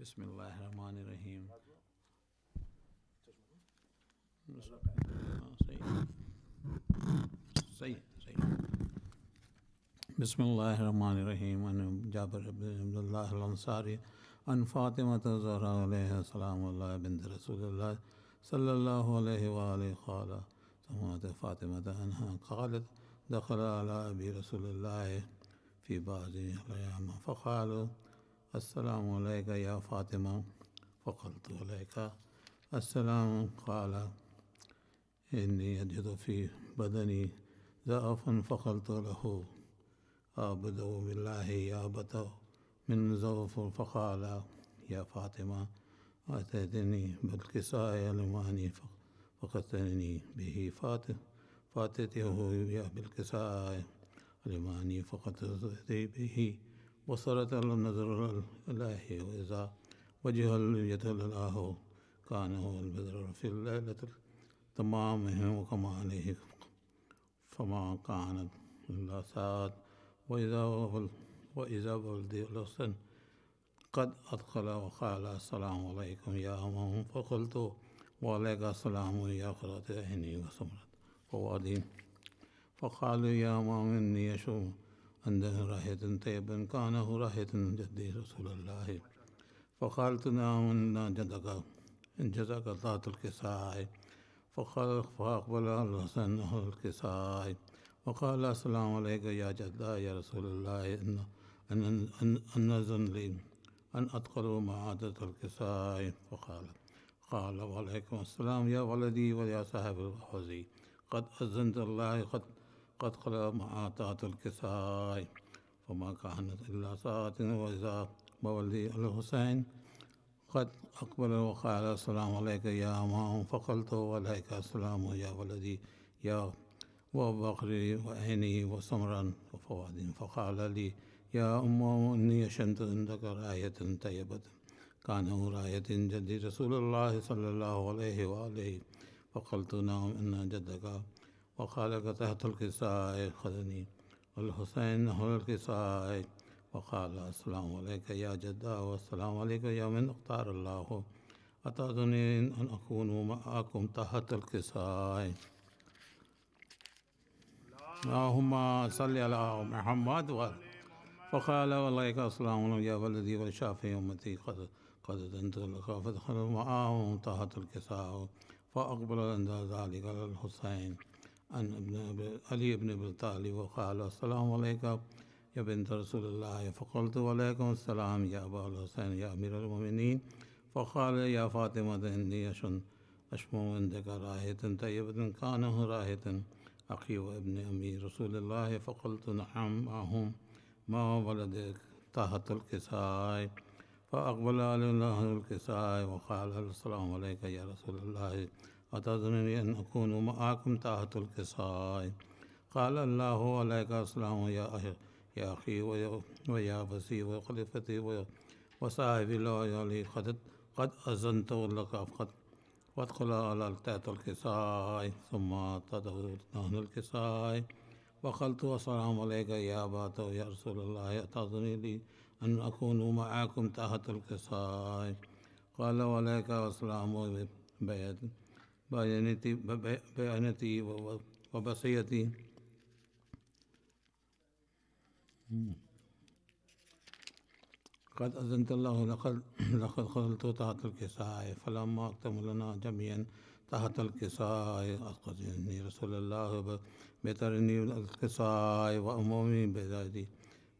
बिस्मिल्लाहिर्रहमानिर्रहीम। सही सही। बिस्मिल्लाहिर्रहमानिर्रहीम। अन जाबिर इब्न अब्दुल्लाह अल-अंसारी अन फातिमा ज़हरा अलैहा सलाम बिन्त रसूलिल्लाह सल्लल्लाहु अलैहि व आलिहि क़ाला समात फातिमा अन्हा क़ालत दख़ल अला अबी रसूलिल्लाह फ़ी बाज़ि अल-अय्याम फ़क़ालू अस्सलामु अलैका या फातिमा फ़क़ुल्तु अलैका अस्सलाम क़ाला इन्नी अजिदु फ़ी बदनी ज़अफ़न फ़क़ुल्तु लहू अबदउ बिल्लाहि या अबतउ मिन ज़अफ़ फ़क़ाला या फातिमा अतैतनी बिल-किसाइ अलमानी फ़क़तनी बिही फ़ातितहु या बिल-किसाइ अलमानी फ़क़तनी बिही वसरत अल-नज़रु इलैहि व इज़ा वजहुल यतलअहु काना हुवल बदरु फ़िल लैलतिल तमामिहि व कमालिहि फ़मा कानत इल्ला साअत व इज़ा वल्दुल हसन क़द अदख़ल व क़ाला अस्सलामु अलैकुम या अम्मा फ़क़ुल्तु व अलैका अस्सलाम या क़ुर्रत ऐनी व समरत फ़ुआदी फ़क़ालू या अम्मा इन्नी अशम्मु अंदह राहितन तय्यबन काना हु राहितन जद्दी रसूलुल्लाह फ़क़ालतु नअम इन्ना जज़ाका ज़ातुल किसाइ फ़अक़बल अल-हसन अहल किसाइ वक़ाल अस्सलामु अलैका या जद्दा या रसूलल्लाह अनज़न ली अन अदख़ुल मअदतल किसाइ क़ाल व अलैकुम अस्सलाम या वलदी व या साहिबल हौज़ी क़द अज़्ज़नतुल्लाह क़द ख़ला मअतातुल किसाइ फ़मा कानत इल्ला साअतिन व इज़ा वल्दी अल-हुसैन क़द अक़बल व क़ाल अस्सलामु अलैका या अम्मा फ़क़ुल्तु व अलैका अस्सलाम या वलदी या व बक़री व ऐनी व समरन व फ़वादी फ़क़ाल ली या उम्मा इन्नी अशंतु इंदका रायतन तय्यबतन काना हु रायतन जद्दी रसूलुल्लाह सल्लल्लाहु अलैहि व आलिहि फ़क़ुल्तु नअम इन्ना जद्दका व ख़ालका तहतल किसाइ ख़ज़नी अल-हुसैन अहल किसाइ फ़क़ाल अस्सलामु अलैका या जद्दा व अस्सलामु अलैका या मन अख़्तारल्लाहु अतअज़ुनी अन अकूनु मअकुम तहतल किसाइ अल्लाहुम्मा सल्लि अला मुहम्मद व फ़क़ाल अलैका अस्सलामु या वलदी व शाफ़ी उम्मती क़द अज़नतु लका फ़दख़ल मअहुम तहतल किसाइ फ़अक़बल इंद ज़ालिका अल-हुसैन अली इब्न अबी तालिब क़ाल अस्सलामु अलैका या बिन्त रसूलिल्लाह फ़क़ुल्तु व अलैकुम अस्सलाम या अबल हुसैन या अमीरल मोमिनीन फ़क़ाल या फ़ातिमा इन्नी अशम्मु इंदका राहितन तय्यबतन काना हु राहितन अख़ी व इब्न अम्मी रसूलिल्लाह फ़क़ुल्तु नअम माहुम मा वलदक तहतल किसाइ फ़अक़बल अल किसाइ व क़ाल अस्सलामु अलैका या रसूलल्लाह अतअज़ुनी अन अकूनु मअकुम तहतल किसाइ क़ाल अल्लाहु व अलैका अस्सलाम या अख़ी व या बसी व ख़लीफ़ती व साहिबी अली क़द अज़नतु लका फ़दख़ुल तहतल किसाइ सुम्मा तदख़ुलुल किसाइ फ़क़ुल्तु अस्सलामु अलैका या अबा या रसूलल्लाह अतअज़ुनी ली अन अकूनु मअकुम तहतल किसाइ क़ाल व अलैका अस्सलाम बयानती व बसियती क़द अज़नतुल्लाह लक़द ख़लतु तहतल किसाइ फ़लम्मा अक्तमलना जमीअन तहतल किसाइ अख़ज़नी रसूलुल्लाह बितरनी अल-किसाइ व अम्मी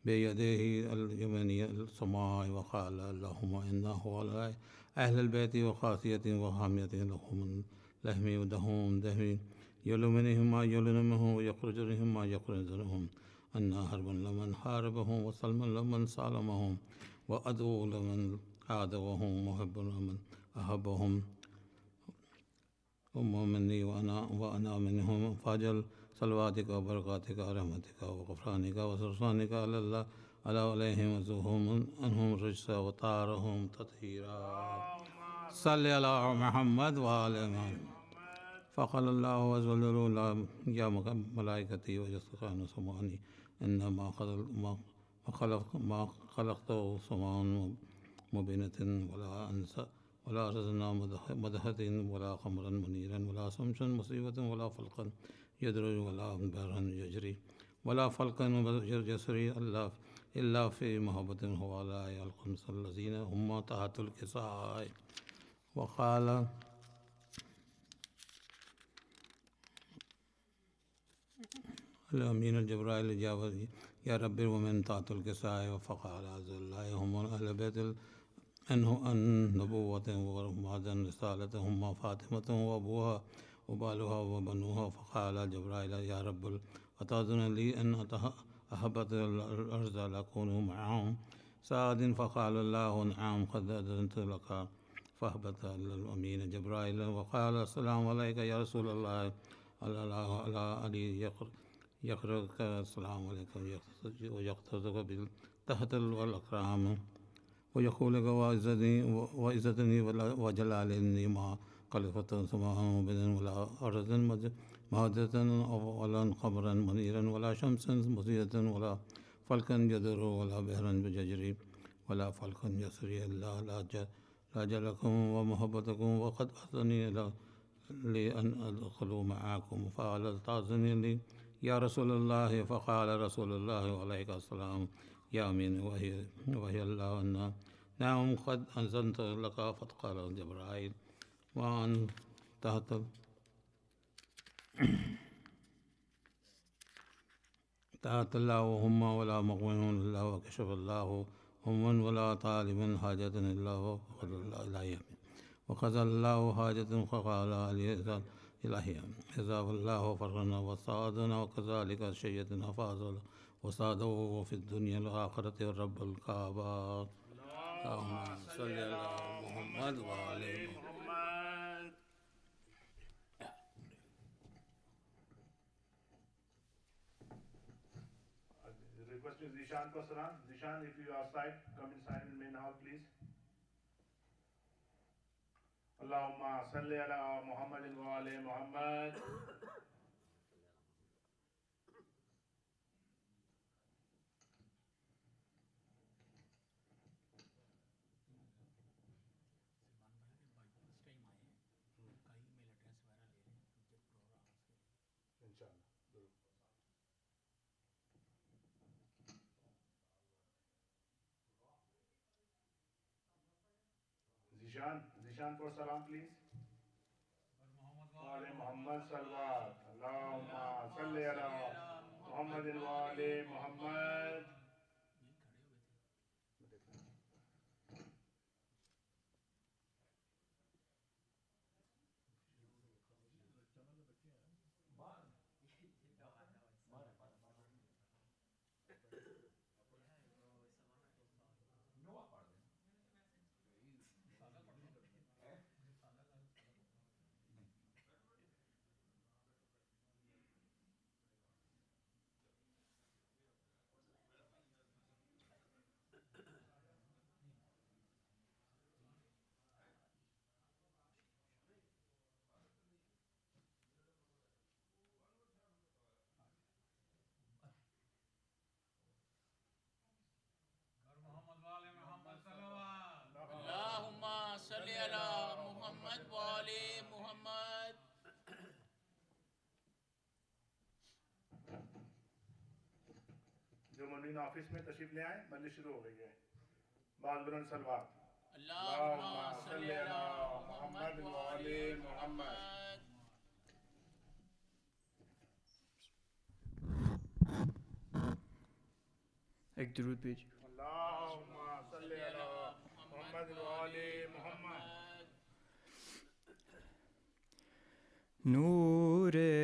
बियदिही अल-यमनी अल-समाइ व क़ाल अल्लाहुम्मा इन्नहु अला अहलिल बैति व ख़ासियतिन व हामियतिन लहुम लहमी व दहमी यलुमुनिहुम मा यलुमुहुम व यख़रुजुहुम मा यख़रुजुहुम अन्ना हर्बन लमन हारबहुम व सलमन लमन सालमहुम व अदू लमन आदवहुम मुहिब्बुन लमन अहब्बहुम उम्मा मिन्नी व अना मिन्हुम फ़ाजल सलवातिका व बरकातिका रहमतिका व ग़फ़रानिका व सरसानिका अला अलैहिम वज़ुहुम अनहुम रिज्सा व तारहुम तत्हीरा सल्लि अला मुहम्मद व आले मुहम्मद फ़क़ाल अल्लाहु अज़्ज़ व जल्ल या मलाइकती व यस्तग़फ़िरून इन्नमा ख़लक़तु समान مبينة ولا رزنا مدهة ولا خمرا منيرا ولا شمسا مصيبة ولا فلقا يدرج ولا بحرا يجري ولا فلقا يسري إلا في محبة هؤلاء الخمس الذين هم تحت الكساء. وقال الأمين الجبرائيل يا ربي ومن تحت الكساء. فقال عز الله هم أهل بيت النبوة ومعدن رسالتهم فاطمة وأبوها وبالها وبنوها. فقال جبرائيل يا رب أتأذن لي أن أهبط الأرض لأكون معهم سعد؟ فقال الله نعم قد أذنت لك. فأهبط الأمين جبرائيل وقال السلام عليك يا رسول الله. على علي يقرأك السلام عليكم ويقتدك بالتحت والأكرام ويقول لك وعزتني وجلالني ما خلفت سماء مبينا ولا أرض مهدة ولا قمرا منيرا ولا شمسا مضيئة ولا فلكا يدور ولا بحرا يجري ولا فلكا يسري إلا لاجلكم ومحبتكم. وقد أذني لي أن أدخل معكم فقال تعزني لي يا رسول الله. فقال رسول الله عليه السلام يا أمين وهي الله أن نعم قد أنزلت لك. فقال جبرائيل وأن تحت الله هم ولا مغوين إلا وكشف الله هم ولا طالب حاجة إلا وقد الله إلهي وقضى الله حاجة فقال إلهي حساب الله فرنا وصادنا وكذلك شيئتنا فاضل وصاده في الدنيا الآخرة رب الكعبة. اللهم صل على محمد وآل محمد. Request Zishan for Salam. Zishan, if you are outside, come inside in the main hall, please. Allahumma salli ala Muhammadin wa ali Muhammad. Zishan for Salam, please. Ali Muhammad Salawat. Allahumma salli ala Muhammadin wa ali Muhammad. Allahumma salli ala Muhammad wa ali Muhammad. जो ममीन office में तशरीफ ले आए, मजलिस शुरू हो गई है. बाल बुलंद सलवात. Allahumma salli ala Muhammad wa ali Muhammad. एक दुरूद पेश. Allahumma salli ala Muhammad wa ali Muhammad. नूरे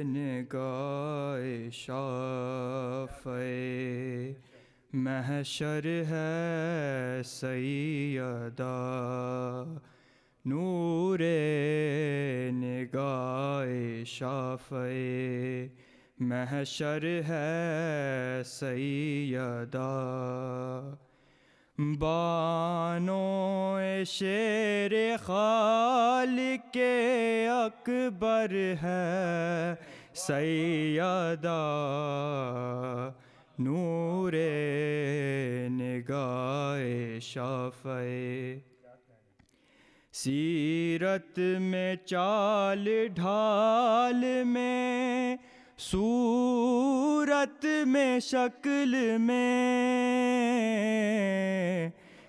निगाहे शाफ़े महशर है सैयदा. नूरे निगाहे शाफ़े महशर है सैयदा. बानो शेर खालिक अकबर है सैयदा. नूरे निगाहे शाफ़ए। सीरत में चाल ढाल में, सूरत में शक्ल में,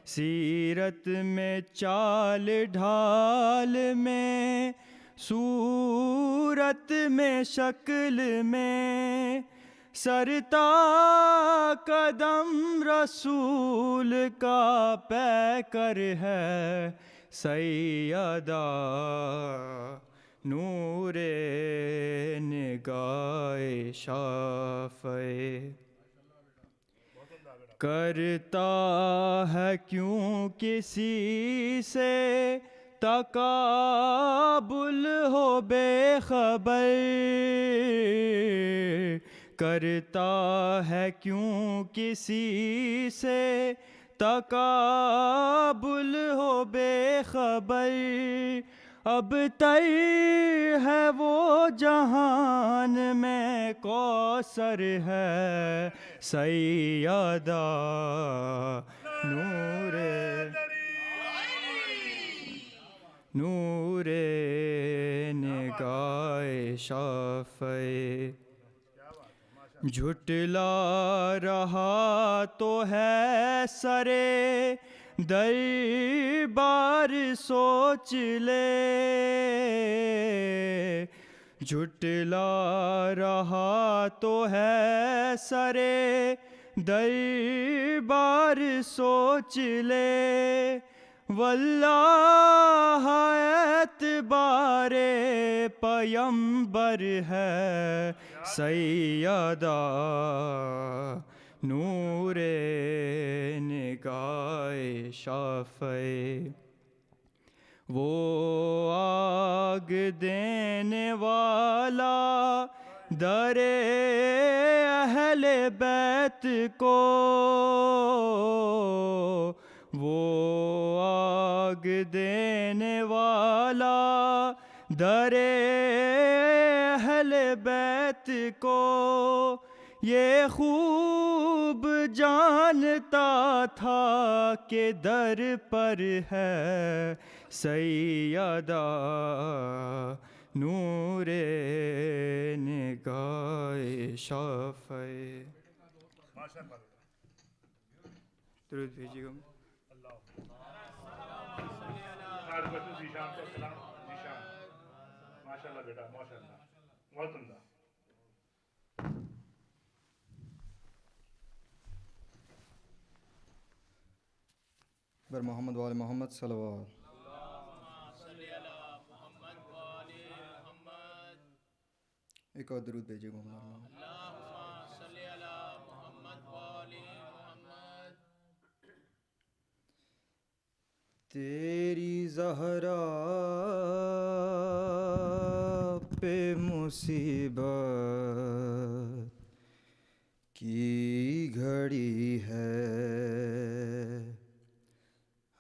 सीरत में चाल ढाल में, सूरत में शक्ल में, सरता कदम रसूल का पैकर है सैयदा, नूरे निगाए शाफ़ए। करता है क्यों किसी से तकाबुल हो बेखबर, करता है क्यों किसी से तकाबुल हो बेखबर। अब तय है वो जहान में कौसर है सैयदा, नूरे निगाए शाफ़ए। झुटला रहा तो है सरे दरबार सोच ले, झुटला रहा तो है सरे दरबार सोच ले। वल्लाह एतबारे पयंबर है सैयदा, नूरे निगाए शाफ़ए। वो आग देने वाला दरे अहले बैत को, वो आग देने वाला दरे अहले बैत को, ये खूब जानता था कि दर पर है सैयदा, नूरे निगाए शाफ़ए। दुरूद भेजिएगा। माशाल्लाह बेटा, माशाल्लाह, बहुत उम्दा। बर मोहम्मद वाले मोहम्मद सल्लल्लाहु। एक और दुरूद भेजिएगा। तेरी ज़हरा पे मुसीबत की घड़ी है,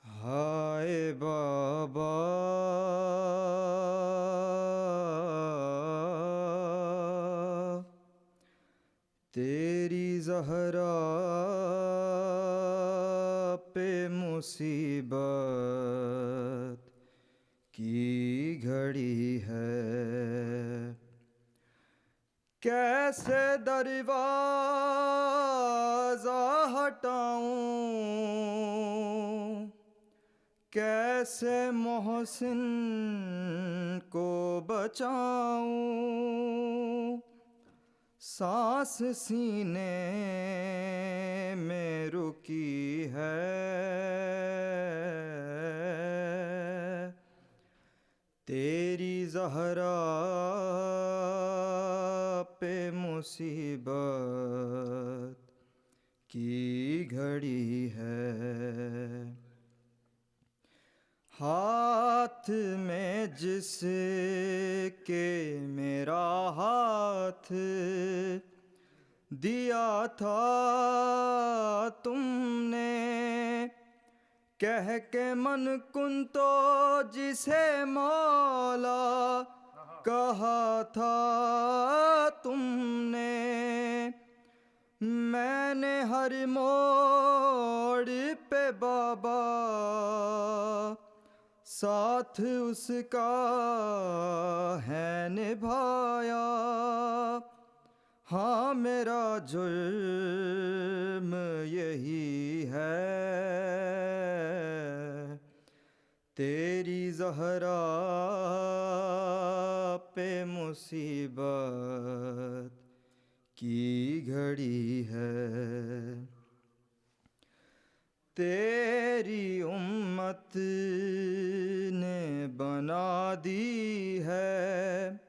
हाय बाबा तेरी ज़हरा पे मुसीबत की घड़ी है, कैसे दरवाज़ा हटाऊं, कैसे मोहसिन को बचाऊं, सांस सीने में रुकी है, तेरी ज़हरा पे मुसीबत की घड़ी है। हाथ में जिसके मेरा हाथ दिया था तुमने, कह के मन कुन तो जिसे मौला कहा था तुमने, मैंने हर मोड़ पे बाबा, साथ उसका है निभाया। हाँ मेरा जुर्म यही है, तेरी ज़हरा पे मुसीबत की घड़ी है। तेरी उम्मत ने बना दी है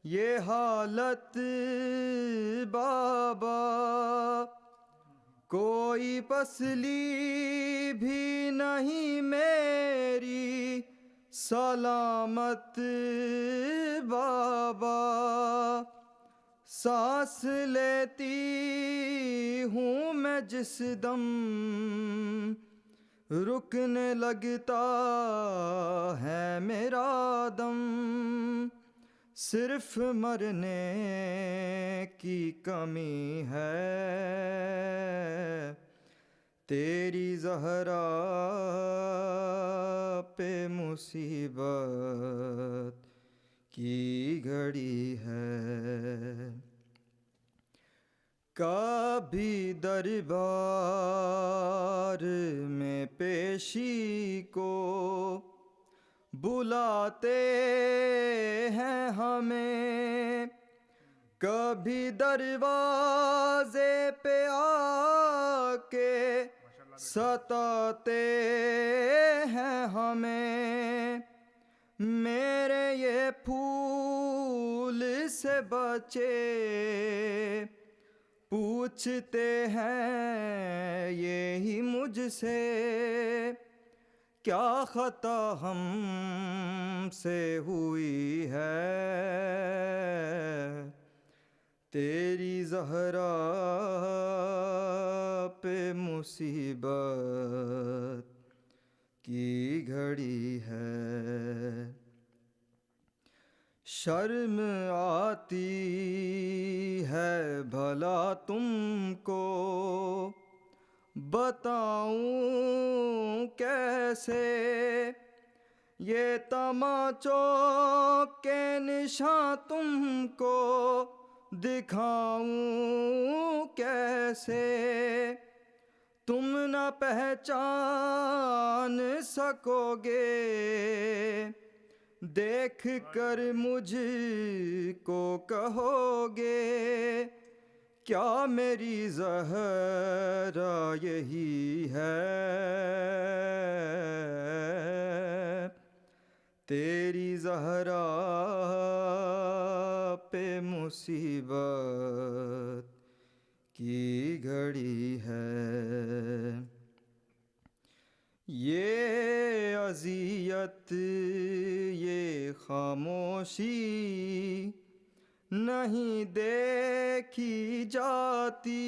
ये हालत बाबा, कोई पसली भी नहीं मेरी सलामत बाबा। सांस लेती हूँ मैं जिस दम, रुकने लगता है मेरा दम। सिर्फ मरने की कमी है, तेरी ज़हरा पे मुसीबत की घड़ी है। कभी दरबार में पेशी को बुलाते हैं हमें, कभी दरवाजे पे आके सताते हैं हमें। मेरे ये फूल से बचे पूछते हैं यही मुझसे, क्या ख़ता हमसे हुई है, तेरी ज़हरा पे मुसीबत की घड़ी है। शर्म आती है भला तुमको, बताऊं कैसे, ये तमाचों के निशान तुमको दिखाऊं कैसे। तुम न पहचान सकोगे, देख कर मुझको कहोगे, क्या मेरी ज़हरा यही है, तेरी ज़हरा पे मुसीबत की घड़ी है। ये अज़ियत ये खामोशी नहीं देखी जाती,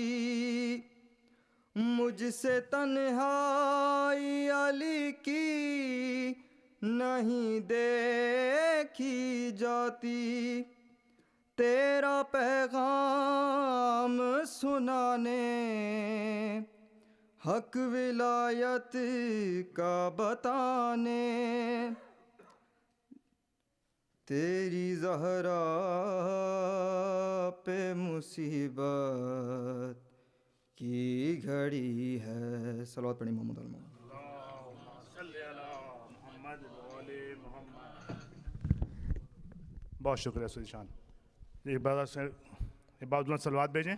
मुझसे तन्हाई अली की नहीं देखी जाती। तेरा पैगाम सुनाने, हक विलायत का बताने, तेरी ज़हरा पे मुसीबत की घड़ी है। सलावत पढ़ी मोहम्मद अल मोहम्मद। बहुत शुक्रिया सुशान। एक बार सलवात भेजें।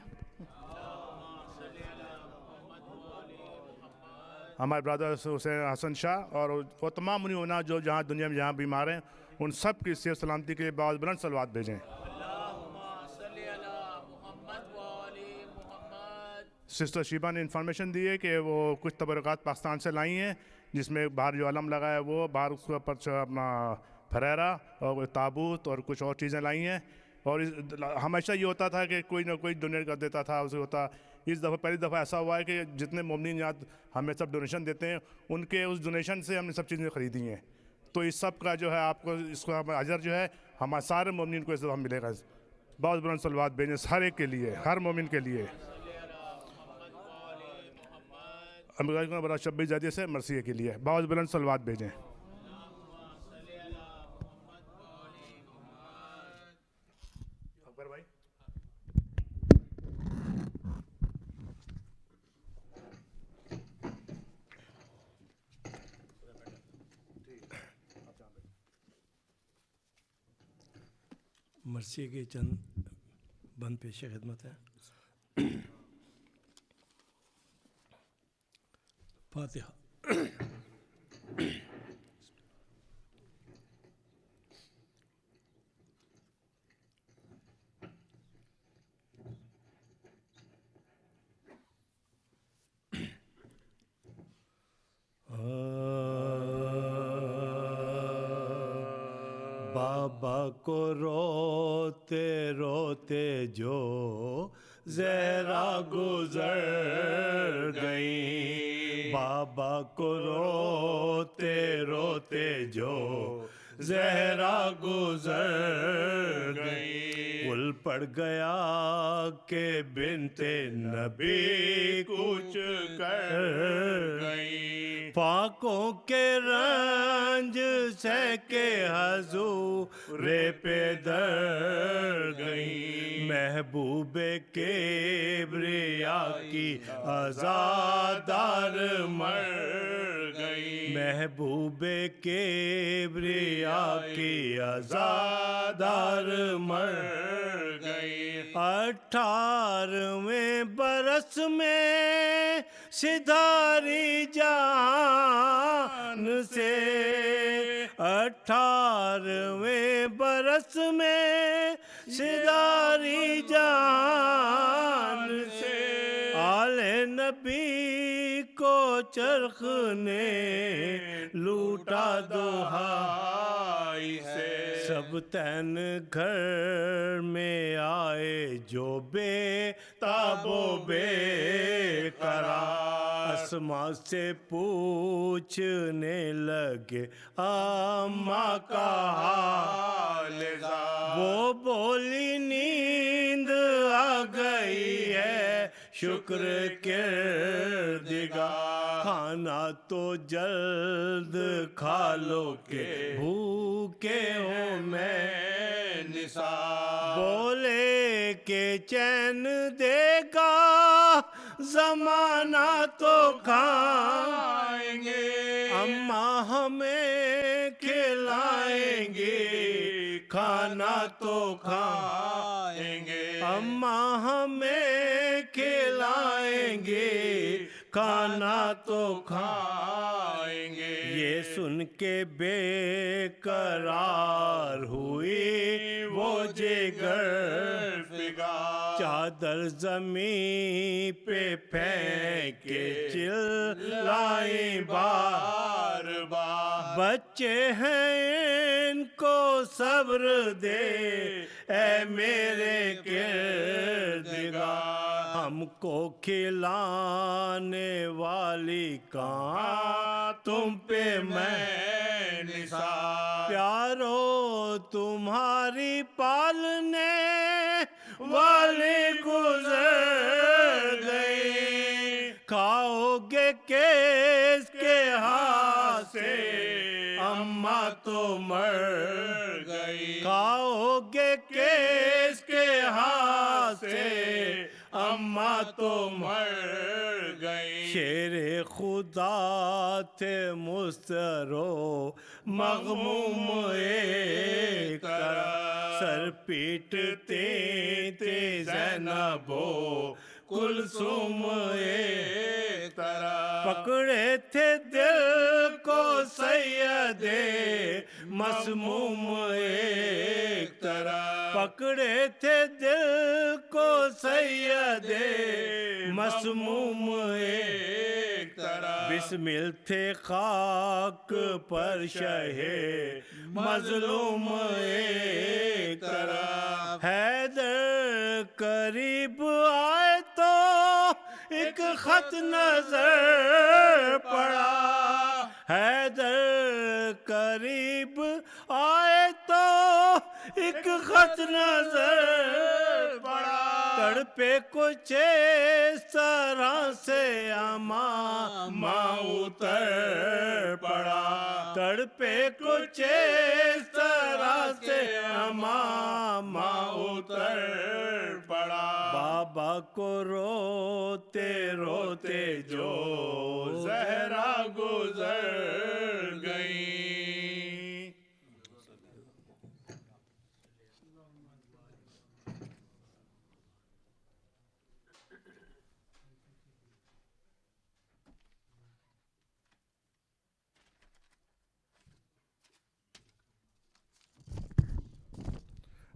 हमारे ब्रदर हुसैन हसन शाह और वो तमाम मुनीना जो जहाँ दुनिया में जहाँ बीमार हैं, उन सब की सेहत सलामती के लिए बहुत बुलंद सलवात भेजें। सिस्टर शीबा ने इंफॉर्मेशन दी है कि वो कुछ तबरक़ात पाकिस्तान से लाई हैं, जिसमें बाहर जो अलम लगा है वो बाहर उसके ऊपर अपना फरेरा और ताबूत और कुछ और चीज़ें लाई हैं। और हमेशा ये होता था कि कोई ना कोई डोनेट कर देता था, उसे होता। इस दफ़ा पहली दफ़ा ऐसा हुआ है कि जितने मोमिन यहाँ हमें सब डोनेशन देते हैं, उनके उस डोनेशन से हमने सब चीज़ें ख़रीदी हैं। तो इस सब का जो है आपको इसको अजर जो है हमारे सारे मोमिन को इस दफ़ा मिलेगा। बहुत बुलंद सलवात भेजें हर एक के लिए, हर मोमिन के लिए। अमेरिका बड़ा 26 जरिए से मरसिया के लिए बहुत बुलंद सलवात भेजें। अकबर भाई मरसी के चंद बंद पेश खिदमत है। फातिहा। बाबा को रोते रोते जो ज़हरा गुजर गई, बाबा को रोते रोते जो ज़हरा गुजर गई, पुल पड़ गया के बिनते नबी कुछ कर गई, फाकों के रंज से के हजूरे पे दर गई, महबूबे के ब्रिया की आज़ादार मर गई, महबूबे के ब्रिया की आज़ादार मर गई। 18वें बरस में सिधारी जान से, 18वें बरस में सिधारी जान से, आले नबी को चरख ने लूटा दुहाई से, सब तैन घर में आए जो बेताबो बेकरार, अस्मा से पूछने लगे अम्मा का हाल, वो बोली नींद आ गई है शुक्र किरदिगार, खाना तो जल्द खा लो के भूखे हो मैं निसार, बोले के चैन देगा जमाना तो खाएंगे, अम्मा हमें खिलाएंगे खाना तो खाएंगे, अम्मा हमें खिलाएंगे खाना तो खाएंगे। ये सुन के बेकरार हुई वो जिगर फिगार, चादर जमीन पे फेंके चिल्लाई बार बार, बच्चे हैं इनको सब्र दे ऐ मेरे किरदिगार, हमको खिलाने वाली कहाँ तुम पे मैं निसार, प्यारो तुम्हारी पालने वाले गुजर गए, खाओगे किसके हाथ से अम्मा तो मर गई, खाओगे किसके हाथ से अम्मा तो मर गई, शेरे खुदा थे मुस्तरो मगमूम एक तरह, सर पीटते थे ज़ैनबो कुलसुम एक तरह, पकड़े थे दिल को सैयदे मसमूम एक तरह, पकड़े थे दिल को सैयदे मसमूम एक तरह, बिस्मिल थे खाक पर शहे मजलूम एक तरह, हैदर करीब आए तो एक खत नजर पड़ा, हैदर करीब आए तो एक खत नजर पड़ा, तड़पे कुछ इस तरह से अमा उतर पड़ा, तड़पे कुछ इस तरह से अमा उतर पड़ा। बाबा को रोते रोते जो ज़हरा गुजर गई।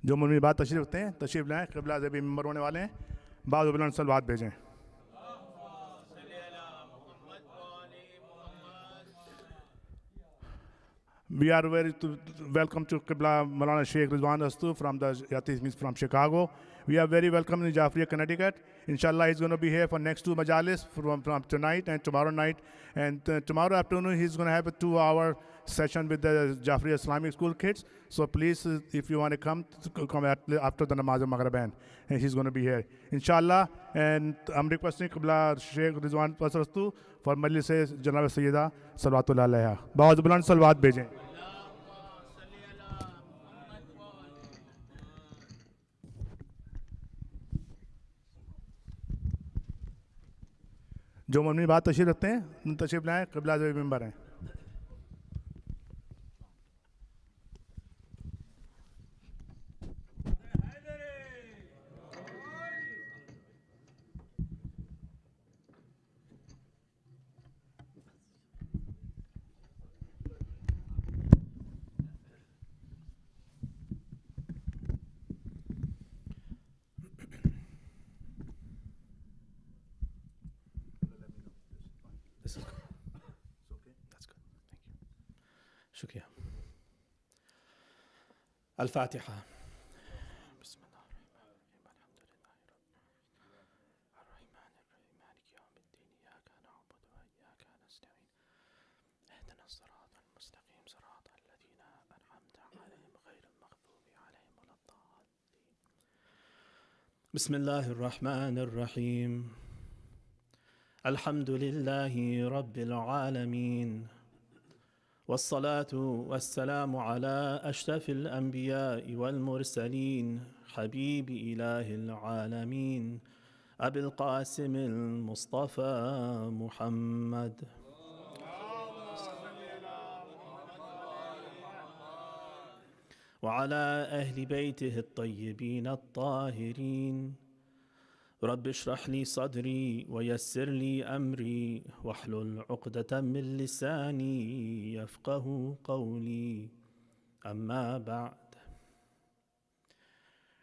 जो मुझे बात तशरीफ़ रखते हैं तशरीफ़ लाएँ, क़िबला ज़ेबी मेंबर होने वाले हैं, बाद उबलन सलवात भेजें। We are very welcome to Qibla Maulana Sheikh Rizwan Astu from the Yatis means from Chicago. We are very welcome in Jafaria, Connecticut. Inshallah, he's going to be here for next 2 Majlis from tonight and tomorrow night. And tomorrow afternoon, he's going to have a 2-hour session with the Jafaria Islamic School kids. So please, if you want to come after the Namaz al-Maghriban. And he's going to be here. Inshallah, and I'm requesting Qibla Sheikh Rizwan Astu for Majlis Janab Sayyida Salawatullah Alaiha. Baaz Buland Salawat bhejein. जो mummy बात तशरीफ़ रखते हैं तशरीफ़ लाएँ, क़िबला ज़ेबी member हैं। This is good. It's okay? That's good. Thank you. Shukriya. Al-Fatiha. بسم الله الرحمن الرحيم. الحمد لله رب العالمين، والصلاة والسلام على أشرف الأنبياء والمرسلين، حبيب إله العالمين أبي القاسم المصطفى محمد. وعلى أهل بيته الطيبين الطاهرين. رب اشرح لي صدري ويسر لي أمري واحلل عقدة من لساني يفقه قولي. أما بعد.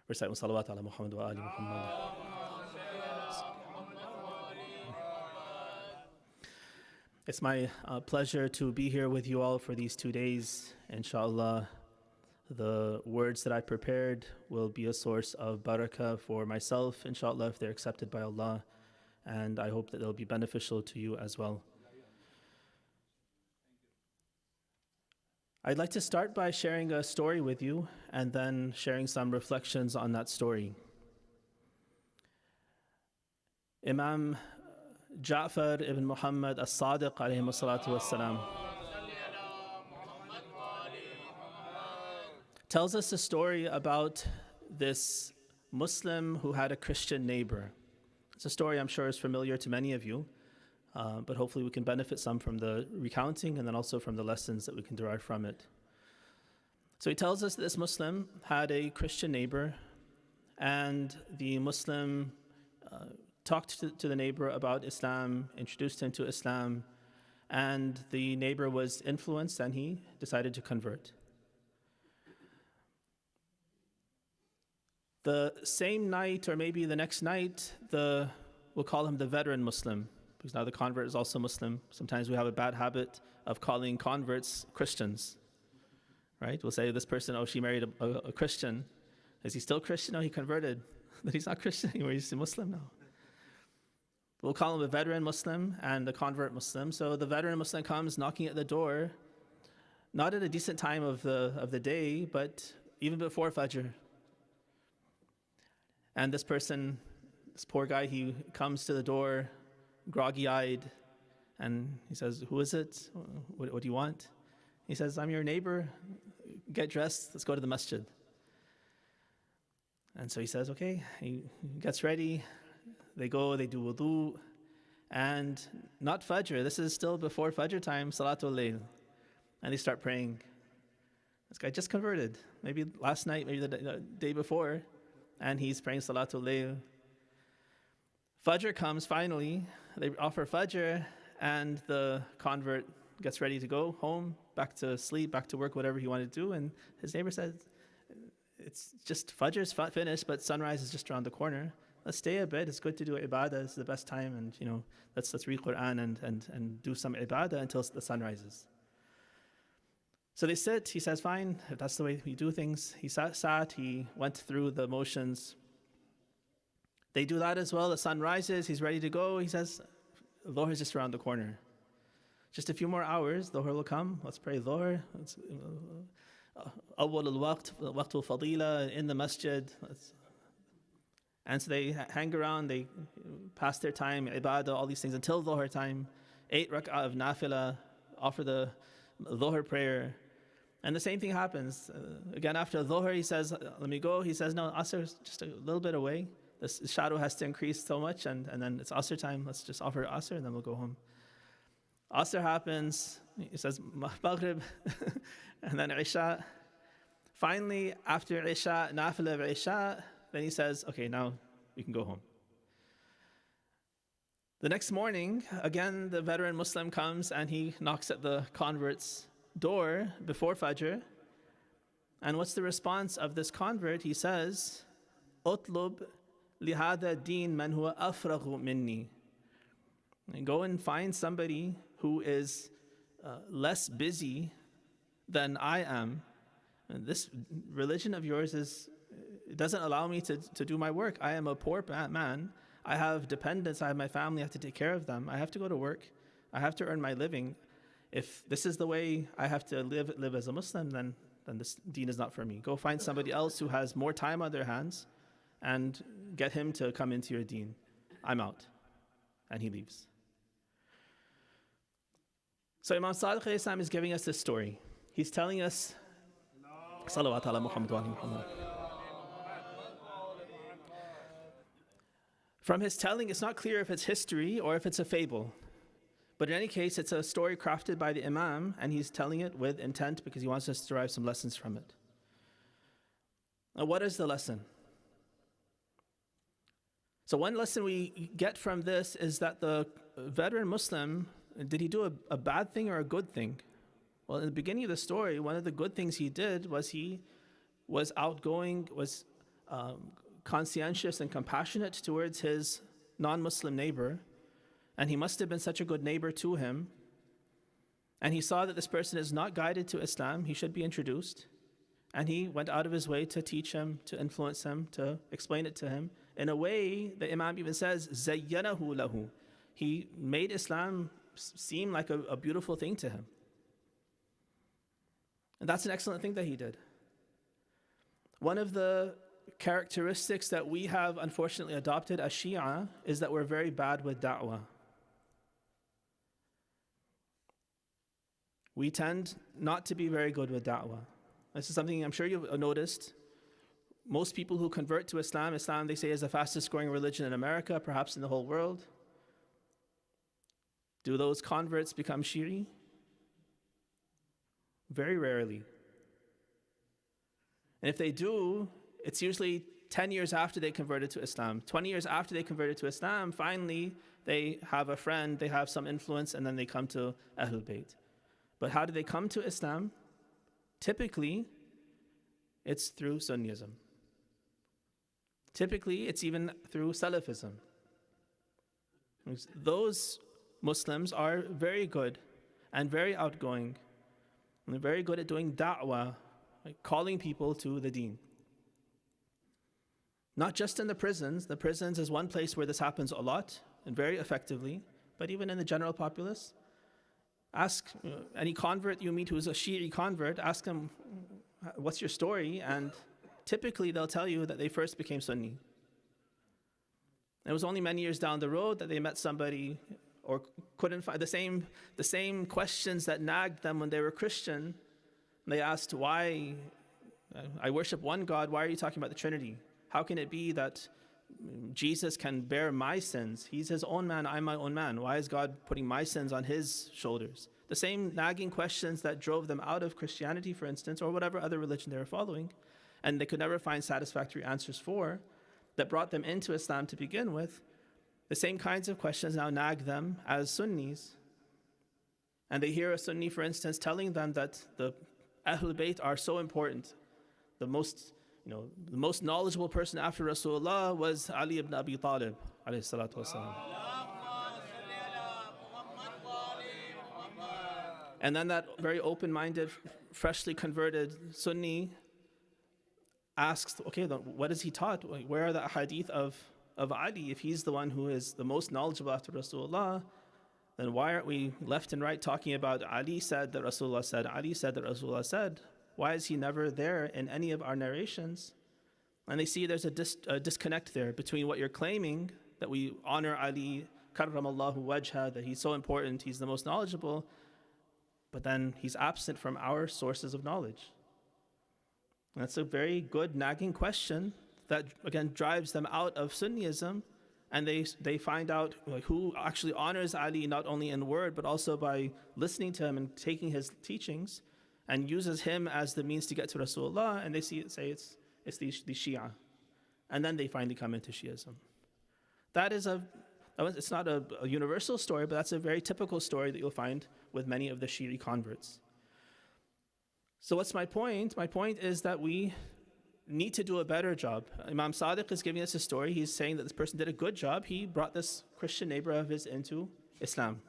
Recite salawat ala Muhammad wa ali Muhammad. It's my pleasure to be here with you all for these 2 days. Inshallah, the words that I prepared will be a source of barakah for myself, inshallah, if they're accepted by Allah. And I hope that they'll be beneficial to you as well. I'd like to start by sharing a story with you and then sharing some reflections on that story. Imam Ja'far ibn Muhammad as-Sadiq alayhi salatu wassalam tells us a story about this Muslim who had a Christian neighbor. It's a story I'm sure is familiar to many of you, but hopefully we can benefit some from the recounting and then also from the lessons that we can derive from it. So he tells us that this Muslim had a Christian neighbor, and the Muslim talked to the neighbor about Islam, introduced him to Islam, and the neighbor was influenced and he decided to convert. The same night, or maybe the next night, we'll call him the veteran Muslim, because now the convert is also Muslim. Sometimes we have a bad habit of calling converts Christians, right? We'll say this person, oh, she married a Christian. Is he still Christian? No, he converted. But he's not Christian anymore, he's a Muslim now. We'll call him a veteran Muslim and a convert Muslim. So the veteran Muslim comes knocking at the door, not at a decent time of the day, but even before Fajr. And this person this poor guy, he comes to the door, groggy-eyed, and he says, "Who is it? What do you want?" He says, "I'm your neighbor. Get dressed. Let's go to the masjid." And so he says, okay. He gets ready. They go, they do wudu. And not Fajr. This is still before Fajr time, Salatul Layl. And they start praying. This guy just converted. Maybe last night, maybe the day before. And he's praying Salatul Layl. Fajr comes finally. They offer Fajr. And the convert gets ready to go home, back to sleep, back to work, whatever he wanted to do. And his neighbor says, it's just Fajr's finished, but sunrise is just around the corner. Let's stay a bit. It's good to do ibadah. It's the best time. And, let's read Quran and do some ibadah until the sun rises. So they sit. He says, fine, if that's the way we do things. He sat. He went through the motions. They do that as well. The sun rises. He's ready to go. He says, Dhuhr is just around the corner. Just a few more hours, Dhuhr will come. Let's pray Dhuhr. Awwal al-waqt, waqt al-fadila, in the masjid. And so they hang around, they pass their time, ibadah, all these things until Dhuhr time. 8 rak'ah of nafila, offer the Dhuhr prayer. And the same thing happens. Again, after Dhuhr, he says, let me go. He says, no, Asr is just a little bit away. The shadow has to increase so much, and then it's Asr time. Let's just offer Asr, and then we'll go home. Asr happens. He says, Maghrib, and then Isha. Finally, after Isha, nafila of Isha, then he says, okay, now we can go home. The next morning, again, the veteran Muslim comes and he knocks at the convert's door before Fajr. And what's the response of this convert? He says, "Utlub lihada deen man huwa afraghu minni." And go and find somebody who is less busy than I am. And this religion of yours it doesn't allow me to do my work. I am a poor man. I have dependents. I have my family. I have to take care of them. I have to go to work. I have to earn my living. If this is the way I have to live as a Muslim, then this deen is not for me. Go find somebody else who has more time on their hands and get him to come into your deen. I'm out. And he leaves. So Imam Sadiq alayhi salam is giving us this story. He's telling us, Salawat ala Muhammad wa ali Muhammad. From his telling, it's not clear if it's history or if it's a fable. But in any case, it's a story crafted by the Imam, and he's telling it with intent because he wants us to derive some lessons from it. Now, what is the lesson? So one lesson we get from this is that the veteran Muslim, did he do a bad thing or a good thing? Well, in the beginning of the story, one of the good things he did was he was outgoing, was conscientious and compassionate towards his non-Muslim neighbor, and he must have been such a good neighbor to him. And he saw that this person is not guided to Islam, he should be introduced. And he went out of his way to teach him, to influence him, to explain it to him. In a way, the Imam even says, زَيَّنَهُ لَهُ. He made Islam seem like a beautiful thing to him. And that's an excellent thing that he did. One of the characteristics that we have unfortunately adopted as Shia is that we're very bad with da'wah. We tend not to be very good with da'wah. This is something I'm sure you've noticed. Most people who convert to Islam, they say is the fastest growing religion in America, perhaps in the whole world. Do those converts become Shi'i? Very rarely. And if they do, it's usually 10 years after they converted to Islam. 20 years after they converted to Islam, finally they have a friend, they have some influence, and then they come to Ahlul Bayt. But how do they come to Islam? Typically, it's through Sunnism. Typically, it's even through Salafism. Those Muslims are very good and very outgoing, and they're very good at doing da'wah, like calling people to the deen. Not just in the prisons. The prisons is one place where this happens a lot and very effectively, but even in the general populace. Ask any convert you meet who's a Shi'i convert, ask them, what's your story? And typically they'll tell you that they first became Sunni. It was only many years down the road that they met somebody or couldn't find the same questions that nagged them when they were Christian. They asked, why? I worship one God. Why are you talking about the Trinity? How can it be that Jesus can bear my sins? He's his own man, I'm my own man. Why is God putting my sins on his shoulders? The same nagging questions that drove them out of Christianity, for instance, or whatever other religion they were following, and they could never find satisfactory answers for, that brought them into Islam to begin with. The same kinds of questions now nag them as Sunnis. And they hear a Sunni, for instance, telling them that the Ahlul Bayt are so important. The most knowledgeable person after Rasulullah was Ali ibn Abi Talib, alayhi salatu wasalam. And then that very open-minded, freshly converted Sunni asks, okay, then what is he taught? Where are the hadith of Ali? If he's the one who is the most knowledgeable after Rasulullah, then why aren't we left and right talking about Ali said that Rasulullah said, Ali said that Rasulullah said? Why is he never there in any of our narrations? And they see there's a disconnect there between what you're claiming, that we honor Ali, karramallahu wajha, that he's so important, he's the most knowledgeable, but then he's absent from our sources of knowledge. And that's a very good nagging question that, again, drives them out of Sunnism, and they find out who actually honors Ali not only in word, but also by listening to him and taking his teachings, and uses him as the means to get to Rasulullah, and they say it's the Shia. And then they finally come into Shiism. It's not a universal story, but that's a very typical story that you'll find with many of the Shi'i converts. So what's my point? My point is that we need to do a better job. Imam Sadiq is giving us a story. He's saying that this person did a good job. He brought this Christian neighbor of his into Islam.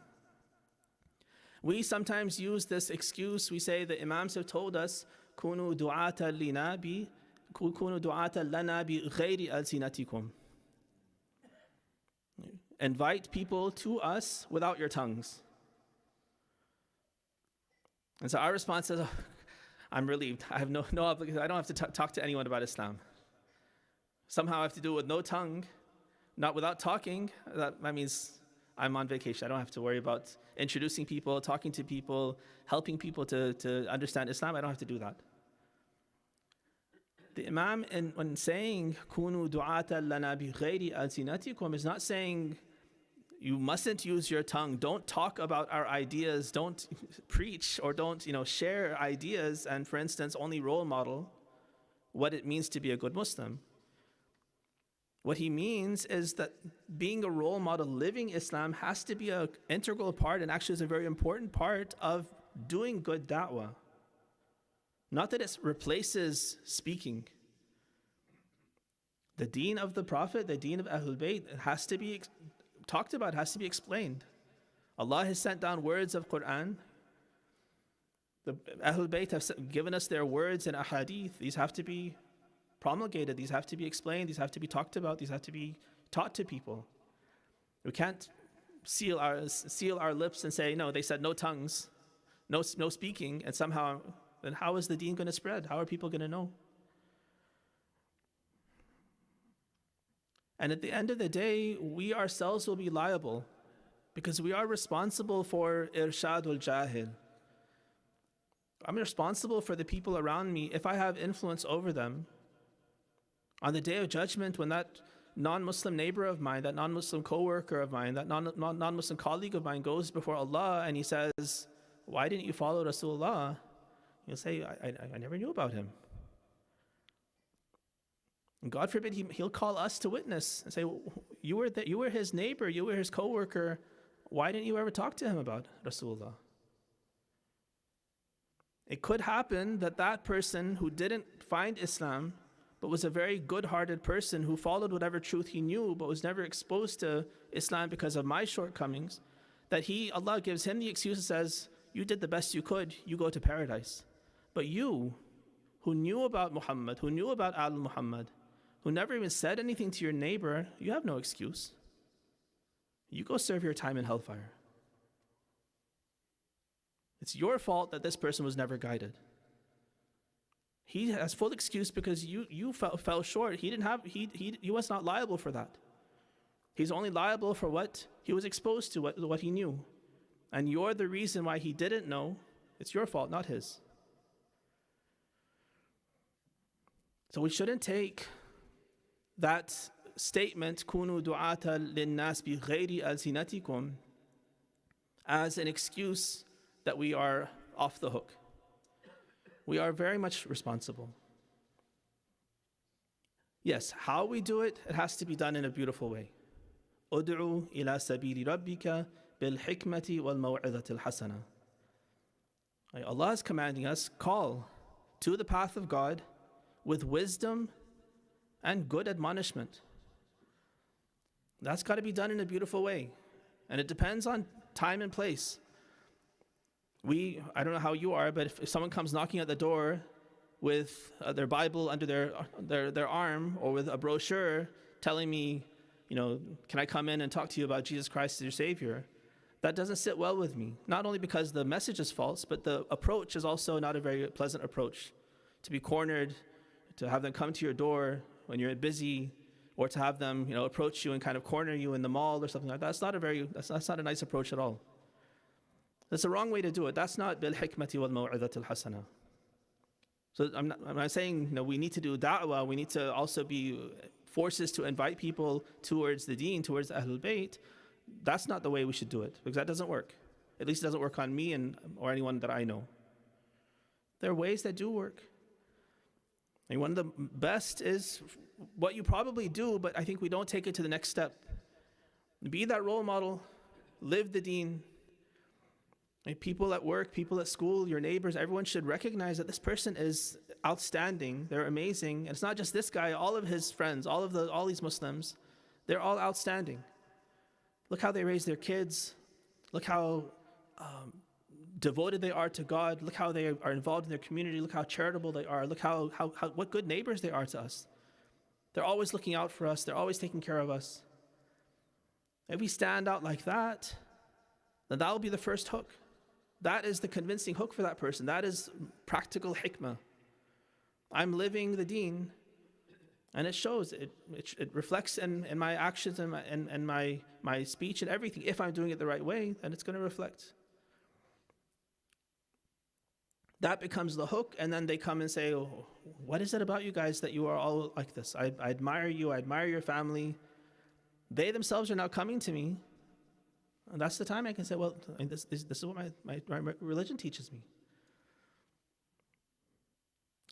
We sometimes use this excuse. We say the Imams have told us, "Kunu du'ata lana bi ghairi alsinatikum." Invite people to us without your tongues. And so our response is, I'm relieved. I have no obligation. I don't have to talk to anyone about Islam. Somehow I have to do it with no tongue, not without talking. That means I'm on vacation. I don't have to worry about introducing people, talking to people, helping people to understand Islam. I don't have to do that. The Imam, when saying "Kunu du'ata lana bi ghairi alsinatikum," is not saying you mustn't use your tongue. Don't talk about our ideas. Don't preach or don't share ideas and, for instance, only role model what it means to be a good Muslim. What he means is that being a role model, living Islam, has to be an integral part, and actually is a very important part of doing good da'wah. Not that it replaces speaking. The deen of the Prophet, the deen of Ahlul Bayt, has to be talked about, has to be explained. Allah has sent down words of Quran. The Ahlul Bayt have given us their words in ahadith. These have to be promulgated, these have to be explained, these have to be talked about, these have to be taught to people. We can't seal our lips and say, no, they said no tongues, no speaking, and somehow, then how is the deen going to spread? How are people going to know? And at the end of the day, we ourselves will be liable because we are responsible for irshadul jahil. I'm responsible for the people around me if I have influence over them. On the day of judgment, when that non-Muslim neighbor of mine, that non-Muslim co-worker of mine, that non-Muslim colleague of mine goes before Allah and he says, why didn't you follow Rasulullah? He'll say, I never knew about him. And God forbid he'll call us to witness and say, you were his neighbor, you were his co-worker. Why didn't you ever talk to him about Rasulullah? It could happen that that person who didn't find Islam, but was a very good-hearted person who followed whatever truth he knew, but was never exposed to Islam because of my shortcomings, that Allah gives him the excuse and says, you did the best you could, you go to paradise. But you, who knew about Muhammad, who knew about al-Muhammad, who never even said anything to your neighbor, you have no excuse. You go serve your time in hellfire. It's your fault that this person was never guided. He has full excuse because you fell short. He was not liable for that. He's only liable for what he was exposed to, what he knew. And you're the reason why he didn't know. It's your fault, not his. So we shouldn't take that statement, كُونُوا دُعَاةً لِلنَّاسِ بِغَيْرِ أَلْسِنَتِكُمْ, as an excuse that we are off the hook. We are very much responsible. Yes, how we do it, it has to be done in a beautiful way. أُدْعُوا إِلَى سَبِيلِ رَبِّكَ بِالْحِكْمَةِ وَالْمَوْعِظَةِ الْحَسَنَةِ. Allah is commanding us, call to the path of God with wisdom and good admonishment. That's got to be done in a beautiful way. And it depends on time and place. I don't know how you are, but if someone comes knocking at the door with their Bible under their arm, or with a brochure telling me, can I come in and talk to you about Jesus Christ as your Savior? That doesn't sit well with me. Not only because the message is false, but the approach is also not a very pleasant approach. To be cornered, to have them come to your door when you're busy, or to have them, approach you and kind of corner you in the mall or something like that. That's not a nice approach at all. That's the wrong way to do it. That's not bil hikmati wal maw'izati al hasana. So I'm not saying we need to do da'wah. We need to also be forces to invite people towards the deen, towards Ahlul Bayt. That's not the way we should do it, because that doesn't work. At least it doesn't work on me or anyone that I know. There are ways that do work. And one of the best is what you probably do, but I think we don't take it to the next step. Be that role model, live the deen. And people at work, people at school, your neighbors, everyone should recognize that this person is outstanding. They're amazing. And it's not just this guy, all of his friends, all these Muslims, they're all outstanding. Look how they raise their kids. Look how devoted they are to God. Look how they are involved in their community. Look how charitable they are. Look how what good neighbors they are to us. They're always looking out for us. They're always taking care of us. If we stand out like that, then that will be the first hook. That is the convincing hook for that person. That is practical hikmah. I'm living the deen, and it shows. It reflects in my actions and my speech and everything. If I'm doing it the right way, then it's going to reflect. That becomes the hook, and then they come and say, oh, what is it about you guys that you are all like this? I admire you, I admire your family. They themselves are now coming to me, and that's the time I can say, well, this is what my religion teaches me.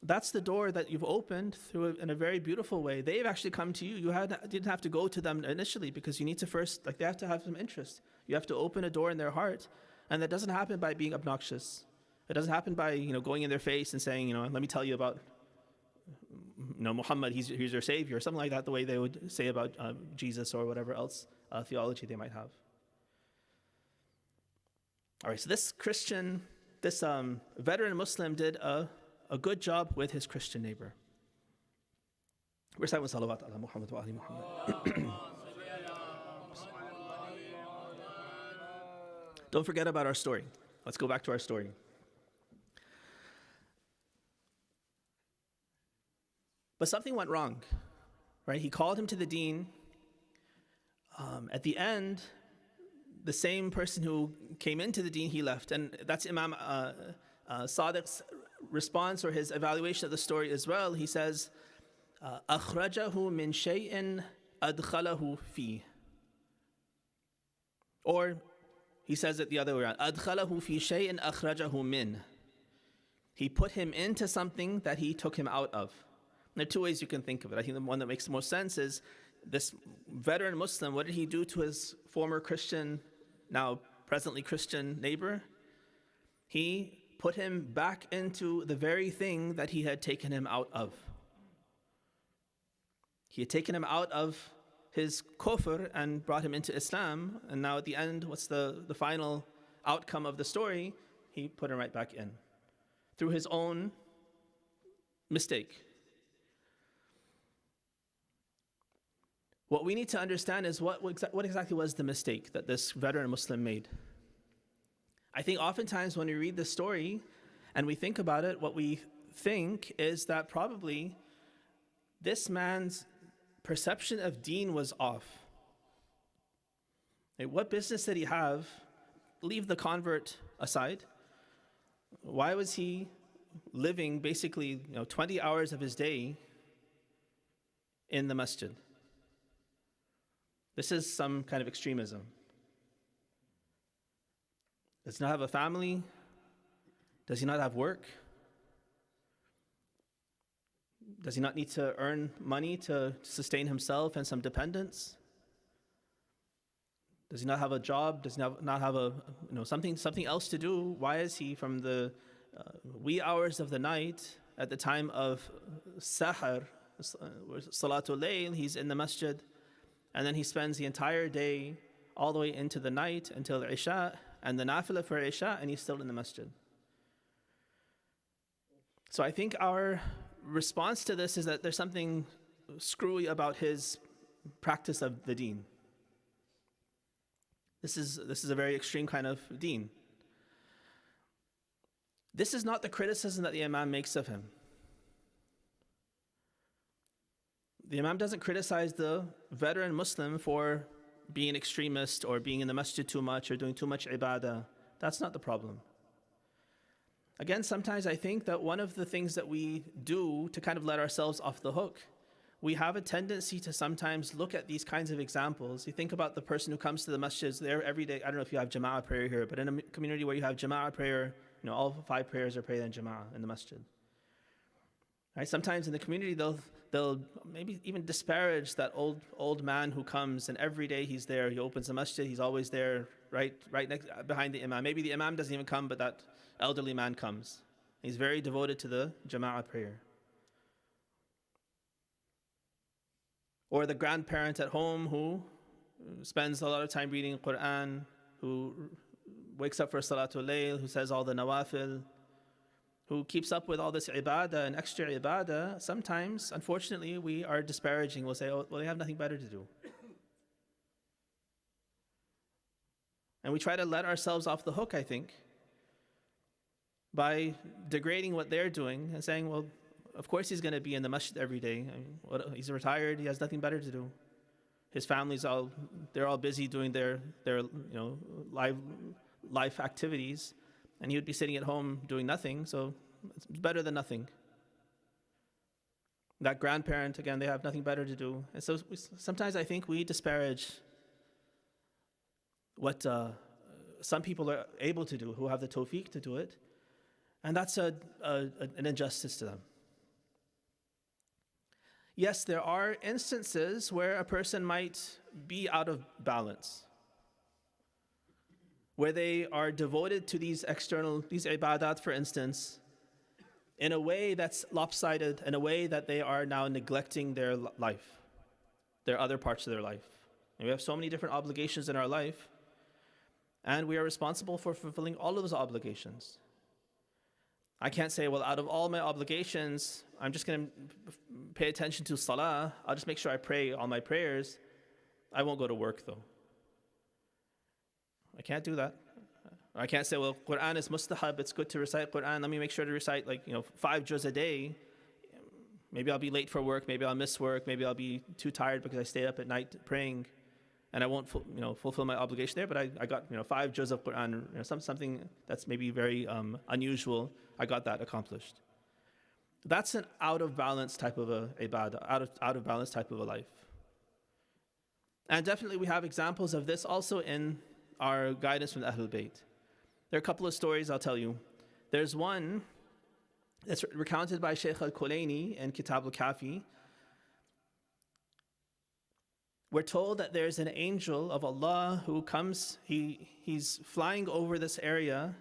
That's the door that you've opened through in a very beautiful way. They've actually come to you. You didn't have to go to them initially, because you need to first, they have to have some interest. You have to open a door in their heart, and that doesn't happen by being obnoxious. It doesn't happen by going in their face and saying, let me tell you about Muhammad, he's your savior, or something like that, the way they would say about Jesus or whatever else theology they might have. All right, so this veteran Muslim did a good job with his Christian neighbor. Recite with salawat ala Muhammad wa ali Muhammad. Don't forget about our story. Let's go back to our story. But something went wrong, right? He called him to the deen. At the end, the same person who came into the deen, he left. And that's Imam Sadiq's response, or his evaluation of the story as well. He says, أَخْرَجَهُ مِنْ شَيْءٍ أَدْخَلَهُ فِيهِ. Or he says it the other way around. أَدْخَلَهُ فِي شَيْءٍ أَخْرَجَهُ مِنْ. He put him into something that he took him out of. There are two ways you can think of it. I think the one that makes the most sense is this veteran Muslim, what did he do to his former Christian, now presently Christian neighbor? He put him back into the very thing that he had taken him out of. He had taken him out of his kufr and brought him into Islam, and now at the end, what's the final outcome of the story? He put him right back in through his own mistake. What we need to understand is what exactly was the mistake that this veteran Muslim made. I think oftentimes when we read the story and we think about it, what we think is that probably this man's perception of deen was off. What business did he have? Leave the convert aside. Why was he living basically 20 hours of his day in the masjid? This is some kind of extremism. Does he not have a family? Does he not have work? Does he not need to earn money to sustain himself and some dependents? Does he not have a job? Does he not have a something else to do? Why is he from the wee hours of the night at the time of sahar, salatul layl, he's in the masjid, and then he spends the entire day all the way into the night until Isha and the nafilah for Isha, and he's still in the masjid. So I think our response to this is that there's something screwy about his practice of the deen. This is a very extreme kind of deen. This is not the criticism that the Imam makes of him. The Imam doesn't criticize the veteran Muslim for being an extremist or being in the masjid too much or doing too much ibadah. That's not the problem. Again, sometimes I think that one of the things that we do to kind of let ourselves off the hook, we have a tendency to sometimes look at these kinds of examples. You think about the person who comes to the masjid there every day. I don't know if you have Jama'ah prayer here, but in a community where you have Jama'ah prayer, all 5 prayers are prayed in Jama'ah in the masjid. Right? Sometimes in the community, they'll maybe even disparage that old man who comes and every day he's there. He opens the masjid. He's always there, right next behind the Imam. Maybe the Imam doesn't even come, but that elderly man comes. He's very devoted to the Jama'ah prayer. Or the grandparent at home who spends a lot of time reading Quran, who wakes up for Salatul Layl, who says all the nawafil, who keeps up with all this ibadah and extra ibadah. Sometimes, unfortunately, we are disparaging. We'll say, oh, well, they have nothing better to do. And we try to let ourselves off the hook, I think, by degrading what they're doing and saying, well, of course he's going to be in the masjid every day. I mean, he's retired. He has nothing better to do. His family's they're all busy doing their life activities, and he would be sitting at home doing nothing, so it's better than nothing. That grandparent, again, they have nothing better to do. And so sometimes I think we disparage what some people are able to do, who have the tawfiq to do it, and that's an injustice to them. Yes, there are instances where a person might be out of balance, where they are devoted to these ibadat, for instance, in a way that's lopsided, in a way that they are now neglecting their life, their other parts of their life. And we have so many different obligations in our life, and we are responsible for fulfilling all of those obligations. I can't say, well, out of all my obligations, I'm just going to pay attention to salah. I'll just make sure I pray all my prayers. I won't go to work, though. I can't do that. I can't say, well, Quran is mustahab, it's good to recite Quran. Let me make sure to recite 5 juz a day. Maybe I'll be late for work, maybe I'll miss work, maybe I'll be too tired because I stayed up at night praying, and I won't fulfill my obligation there, but I got 5 juz of Quran, something that's maybe very unusual. I got that accomplished. That's an out of balance type of a ibadah, out of balance type of a life. And definitely we have examples of this also in our guidance from the Ahlul Bayt. There are a couple of stories I'll tell you. There's one that's recounted by Shaykh al-Kulaini in Kitab al-Kafi. We're told that there's an angel of Allah who comes, he's flying over this area,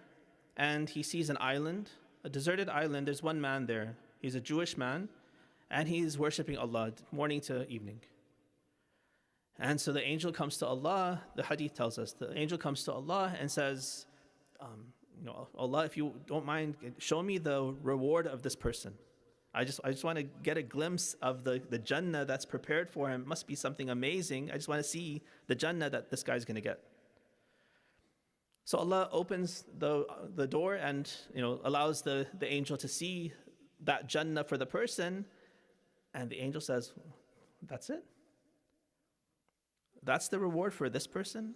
and he sees an island, a deserted island. There's one man there. He's a Jewish man, and he's worshipping Allah morning to evening. And so the angel comes to Allah, the hadith tells us, the angel comes to Allah and says, Allah, if you don't mind, show me the reward of this person. I just want to get a glimpse of the Jannah that's prepared for him. It must be something amazing. I just want to see the Jannah that this guy's going to get. So Allah opens the door and allows the angel to see that Jannah for the person, and the angel says, that's it? That's the reward for this person?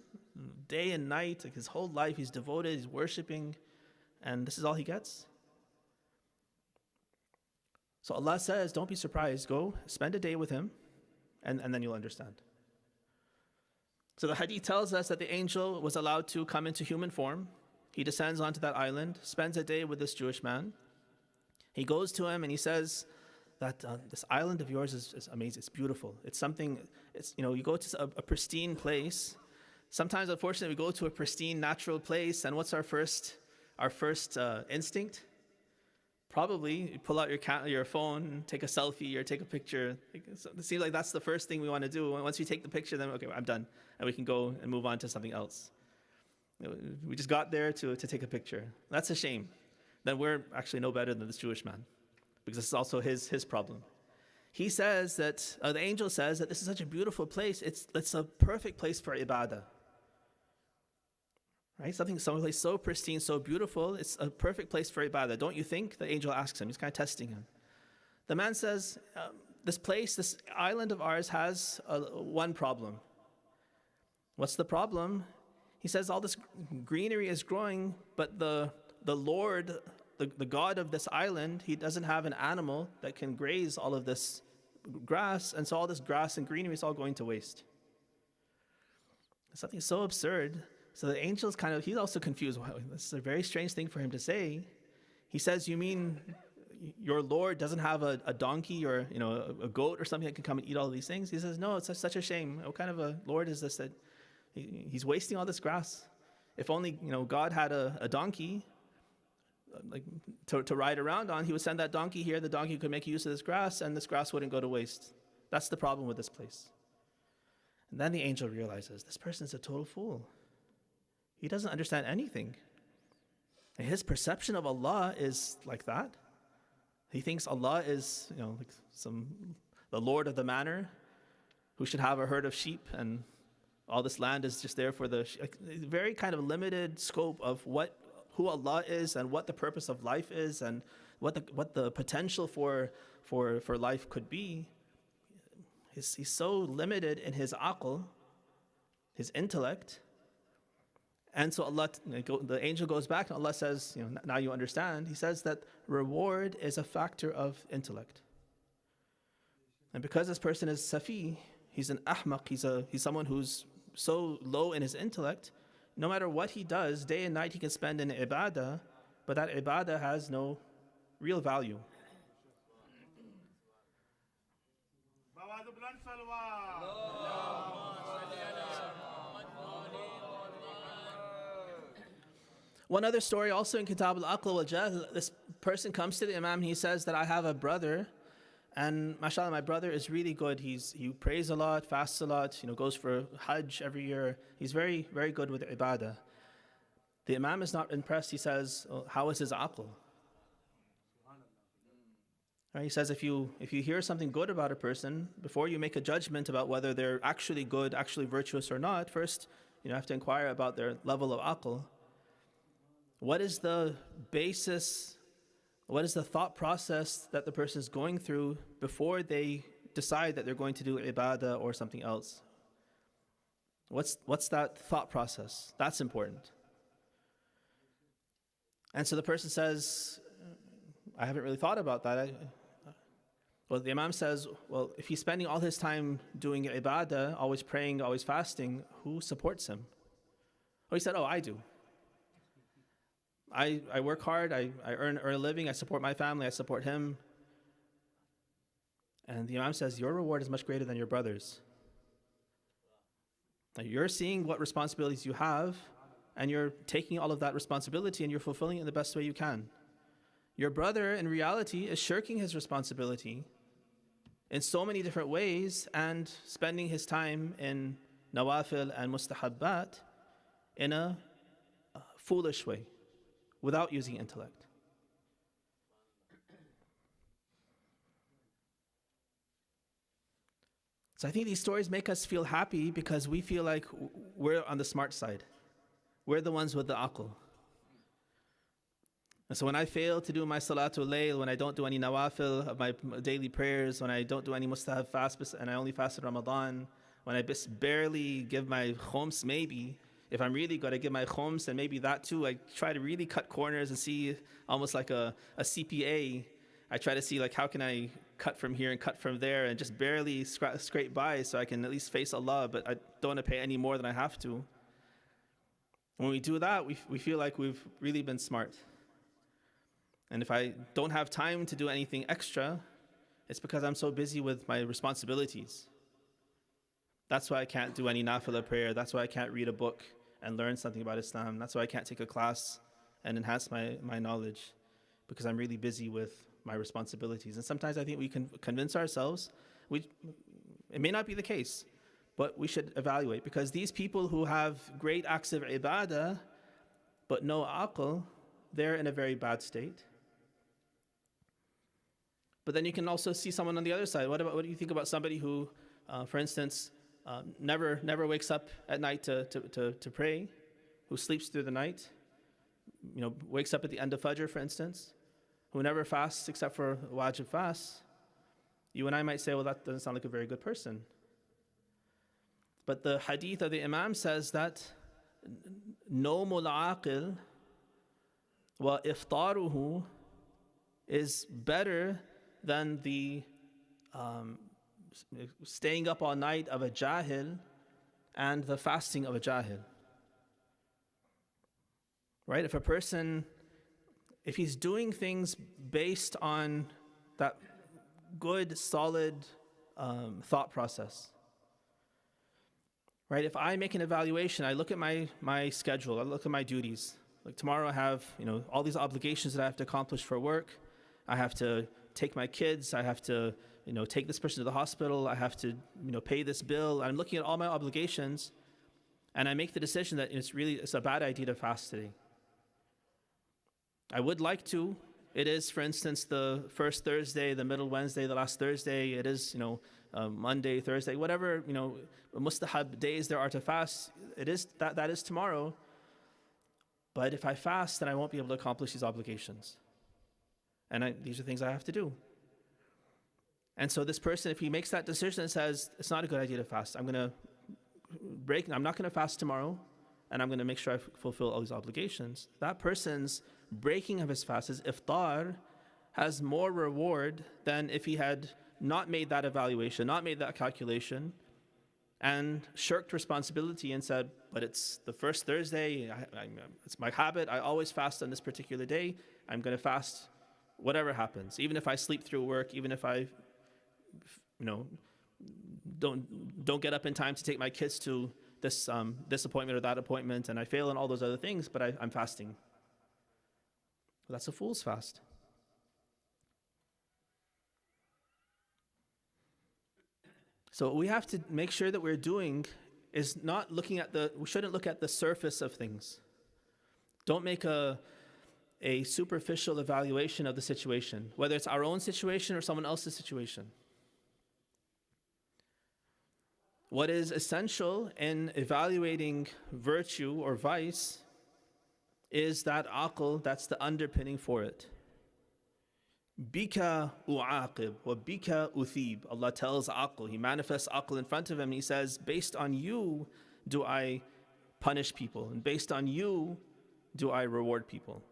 day and night, like his whole life, he's devoted, he's worshiping, and this is all he gets? So Allah says, don't be surprised. Go spend a day with him, and then you'll understand. So the hadith tells us that the angel was allowed to come into human form. He descends onto that island, spends a day with this Jewish man. He goes to him and he says that this island of yours is amazing. It's beautiful. It's something, you go to a pristine place. Sometimes, unfortunately, we go to a pristine, natural place, and what's our first instinct? Probably you pull out your phone, take a selfie, or take a picture. It seems like that's the first thing we want to do. Once we take the picture, then okay, I'm done, and we can go and move on to something else. We just got there to take a picture. That's a shame. Then we're actually no better than this Jewish man, because this is also his problem. He says that the angel says that this is such a beautiful place. It's a perfect place for ibadah. Right? Some place so pristine, so beautiful, it's a perfect place for ibadah. Don't you think? The angel asks him. He's kind of testing him. The man says, this island of ours has one problem. What's the problem? He says all this greenery is growing, but the Lord, the God of this island, he doesn't have an animal that can graze all of this grass, and so all this grass and greenery is all going to waste. Something so absurd. So the angel's he's also confused. Wow, this is a very strange thing for him to say. He says, you mean your Lord doesn't have a donkey or a goat or something that can come and eat all of these things? He says, no, it's such a shame. What kind of a Lord is this that he's wasting all this grass? If only God had a donkey to ride around on, he would send that donkey here. The donkey could make use of this grass, and this grass wouldn't go to waste. That's the problem with this place. And then the angel realizes this person's a total fool. He doesn't understand anything. And his perception of Allah is like that. He thinks Allah is, the Lord of the manor who should have a herd of sheep, and all this land is just there for very kind of limited scope of who Allah is and what the purpose of life is and what the potential for life could be. He's so limited in his aql, his intellect. And so the angel goes back and Allah says, now you understand. He says that reward is a factor of intellect. And because this person is safi, he's an ahmaq, he's someone who's so low in his intellect, no matter what he does, day and night he can spend in ibadah, but that ibadah has no real value. One other story also in Kitab al-Aql wal-Jahl, this person comes to the Imam and he says that I have a brother, and mashallah, my brother is really good. He prays a lot, fasts a lot, goes for Hajj every year. He's very, very good with ibadah. The Imam is not impressed. He says, how is his aql? Right? He says if you hear something good about a person, before you make a judgment about whether they're actually good, actually virtuous or not, first you have to inquire about their level of aql. What is the basis, what is the thought process that the person is going through before they decide that they're going to do ibadah or something else? What's that thought process? That's important. And so the person says, I haven't really thought about that. Well, the Imam says, well, if he's spending all his time doing ibadah, always praying, always fasting, who supports him? Oh, he said, I do. I work hard, I earn a living, I support my family, I support him. And the Imam says, your reward is much greater than your brother's. Now you're seeing what responsibilities you have, and you're taking all of that responsibility and you're fulfilling it in the best way you can. Your brother, in reality, is shirking his responsibility in so many different ways and spending his time in nawafil and mustahabbat in a foolish way, without using intellect. So I think these stories make us feel happy because we feel like we're on the smart side. We're the ones with the aql. And so when I fail to do my salatul layl, when I don't do any nawafil of my daily prayers, when I don't do any mustahab fast and I only fast in Ramadan, when I barely give my khums maybe, If I'm really going to give my khums, then maybe that too, I try to really cut corners and see almost like a CPA. I try to see like how can I cut from here and cut from there and just barely scrape by so I can at least face Allah, but I don't want to pay any more than I have to. When we do that, we feel like we've really been smart. And if I don't have time to do anything extra, it's because I'm so busy with my responsibilities. That's why I can't do any nafilah prayer. That's why I can't read a book and learn something about Islam. That's why I can't take a class and enhance my knowledge, because I'm really busy with my responsibilities. And sometimes I think we can convince ourselves, it may not be the case, but we should evaluate, because these people who have great acts of ibadah but no aql, they're in a very bad state. But then you can also see someone on the other side. What do you think about somebody who, for instance, never wakes up at night to pray, who sleeps through the night, wakes up at the end of Fajr, for instance, who never fasts except for wajib fasts? You and I might say, well, that doesn't sound like a very good person. But the hadith of the Imam says that nawmul aqil wa iftaruhu is better than the staying up all night of a jahil and the fasting of a jahil. Right? If he's doing things based on that good, solid thought process, right? If I make an evaluation, I look at my schedule, I look at my duties. Like tomorrow I have, all these obligations that I have to accomplish for work. I have to take my kids, I have to, take this person to the hospital, I have to, pay this bill. I'm looking at all my obligations, and I make the decision that it's a bad idea to fast today. I would like to. It is, for instance, the first Thursday, the middle Wednesday, the last Thursday. It is, Monday, Thursday, whatever, mustahab days there are to fast. It is that is tomorrow. But if I fast, then I won't be able to accomplish these obligations. And these are things I have to do. And so this person, if he makes that decision and says, it's not a good idea to fast, I'm not going to fast tomorrow, and I'm going to make sure I fulfill all these obligations. That person's breaking of his fast, his iftar, has more reward than if he had not made that evaluation, not made that calculation, and shirked responsibility and said, but it's the first Thursday, it's my habit, I always fast on this particular day, I'm going to fast whatever happens, even if I sleep through work, even if I don't get up in time to take my kids to this appointment or that appointment, and I fail in all those other things, but I'm fasting. Well, that's a fool's fast. So what we have to make sure that we're doing is not looking at we shouldn't look at the surface of things. Don't make a superficial evaluation of the situation, whether it's our own situation or someone else's situation. What is essential in evaluating virtue or vice is that aql, that's the underpinning for it. Bika u'aqib wa bika uthib. Allah tells aql, He manifests aql in front of him, and He says, based on you do I punish people, and based on you do I reward people.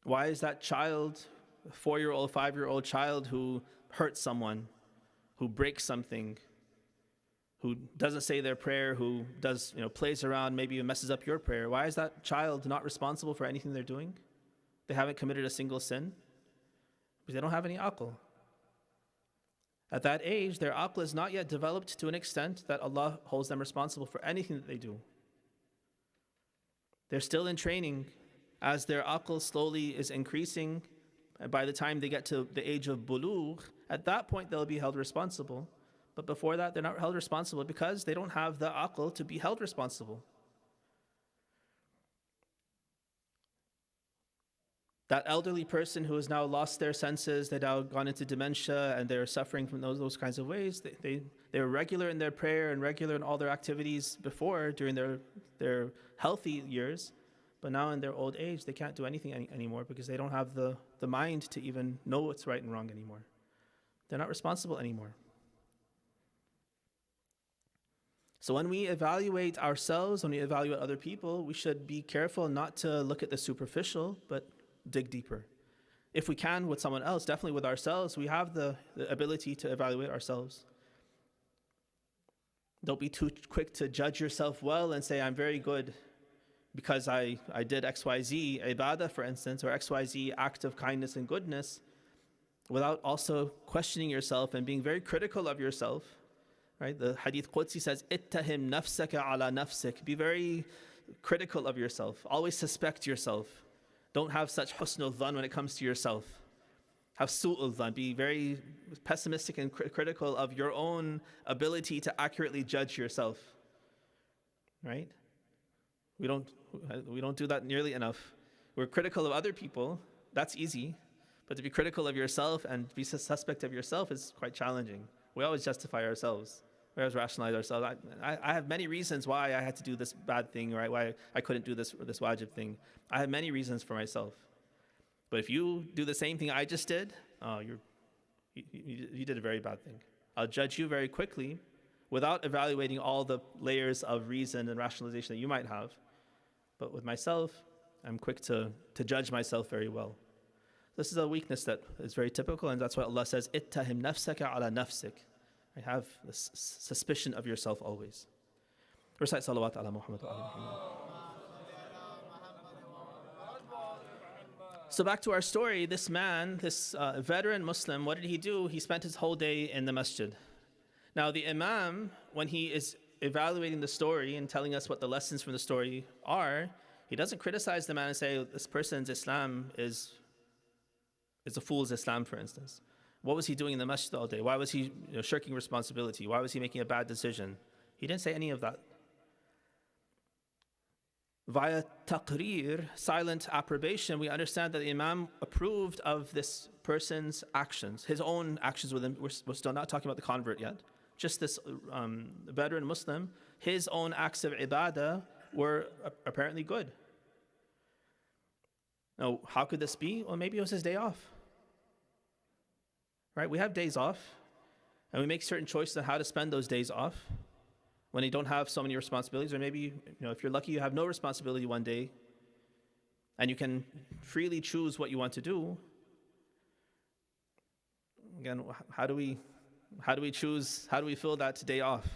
Why is that child, a 4-year-old, 5-year-old child who hurts someone, who breaks something, who doesn't say their prayer, who does, plays around, maybe messes up your prayer, why is that child not responsible for anything they're doing? They haven't committed a single sin because they don't have any aql. At that age, their aql is not yet developed to an extent that Allah holds them responsible for anything that they do. They're still in training. As their aql slowly is increasing, and by the time they get to the age of bulugh, at that point they'll be held responsible. But before that, they're not held responsible because they don't have the aql to be held responsible. That elderly person who has now lost their senses, they've now gone into dementia, and they're suffering from those kinds of ways. They were regular in their prayer and regular in all their activities before, during their healthy years. But now in their old age, they can't do anything anymore because they don't have the mind to even know what's right and wrong anymore. They're not responsible anymore. So when we evaluate ourselves, when we evaluate other people, we should be careful not to look at the superficial, but dig deeper. If we can with someone else, definitely with ourselves, we have the ability to evaluate ourselves. Don't be too quick to judge yourself well and say, I'm very good because I did XYZ, ibadah for instance, or XYZ act of kindness and goodness, without also questioning yourself and being very critical of yourself. Right? The Hadith Qudsi says, "Ittahim nafsaka ala nafsik." Be very critical of yourself. Always suspect yourself. Don't have such husnul dhan when it comes to yourself. Have su'ul dhan. Be very pessimistic and critical of your own ability to accurately judge yourself. Right? We don't do that nearly enough. We're critical of other people. That's easy. But to be critical of yourself and be suspect of yourself is quite challenging. We always justify ourselves. We always rationalize ourselves. I have many reasons why I had to do this bad thing, right? Why I couldn't do this wajib thing. I have many reasons for myself. But if you do the same thing I just did, you did a very bad thing. I'll judge you very quickly without evaluating all the layers of reason and rationalization that you might have. But with myself, I'm quick to judge myself very well. This is a weakness that is very typical, and that's why Allah says, "Ittahim nafsaka ala nafsik." I have this suspicion of yourself always. Recite salawat ala Muhammad wa ala Muhammad. So back to our story, this man, this veteran Muslim, what did he do? He spent his whole day in the masjid. Now the imam, when he is evaluating the story and telling us what the lessons from the story are, he doesn't criticize the man and say, this person's Islam is a fool's Islam, for instance. What was he doing in the masjid all day? Why was he shirking responsibility? Why was he making a bad decision? He didn't say any of that. Via taqreer, silent approbation, we understand that the Imam approved of this person's actions, his own actions with him. We're still not talking about the convert yet. Just this veteran Muslim, his own acts of ibadah were apparently good. Now, how could this be? Well, maybe it was his day off. Right? We have days off, and we make certain choices on how to spend those days off when you don't have so many responsibilities, or maybe, if you're lucky, you have no responsibility one day, and you can freely choose what you want to do. Again, how do we choose? How do we fill that day off?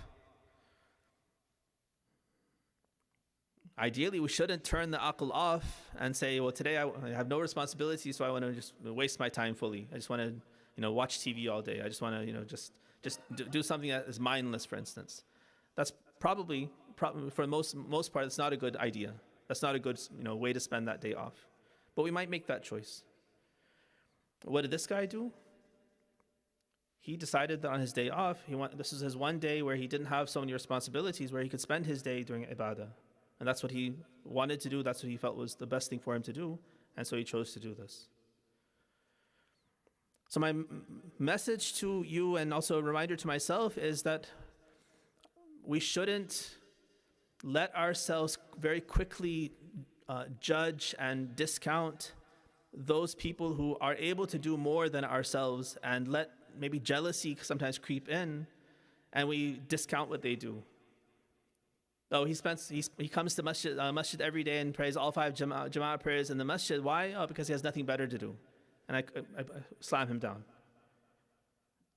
Ideally, we shouldn't turn the aql off and say, well, today I have no responsibility, so I want to just waste my time fully. I just want to, watch TV all day. I just want to, just do something that is mindless, for instance. That's probably for the most part, it's not a good idea. That's not a good, way to spend that day off. But we might make that choice. What did this guy do? He decided that on his day off, this is his one day where he didn't have so many responsibilities, where he could spend his day doing ibadah. And that's what he wanted to do. That's what he felt was the best thing for him to do. And so he chose to do this. So my message to you, and also a reminder to myself, is that we shouldn't let ourselves very quickly judge and discount those people who are able to do more than ourselves, and let maybe jealousy sometimes creep in, and we discount what they do. Oh, he comes to masjid every day and prays all 5 Jama'ah prayers in the masjid. Why? Oh, because he has nothing better to do. And I slam him down.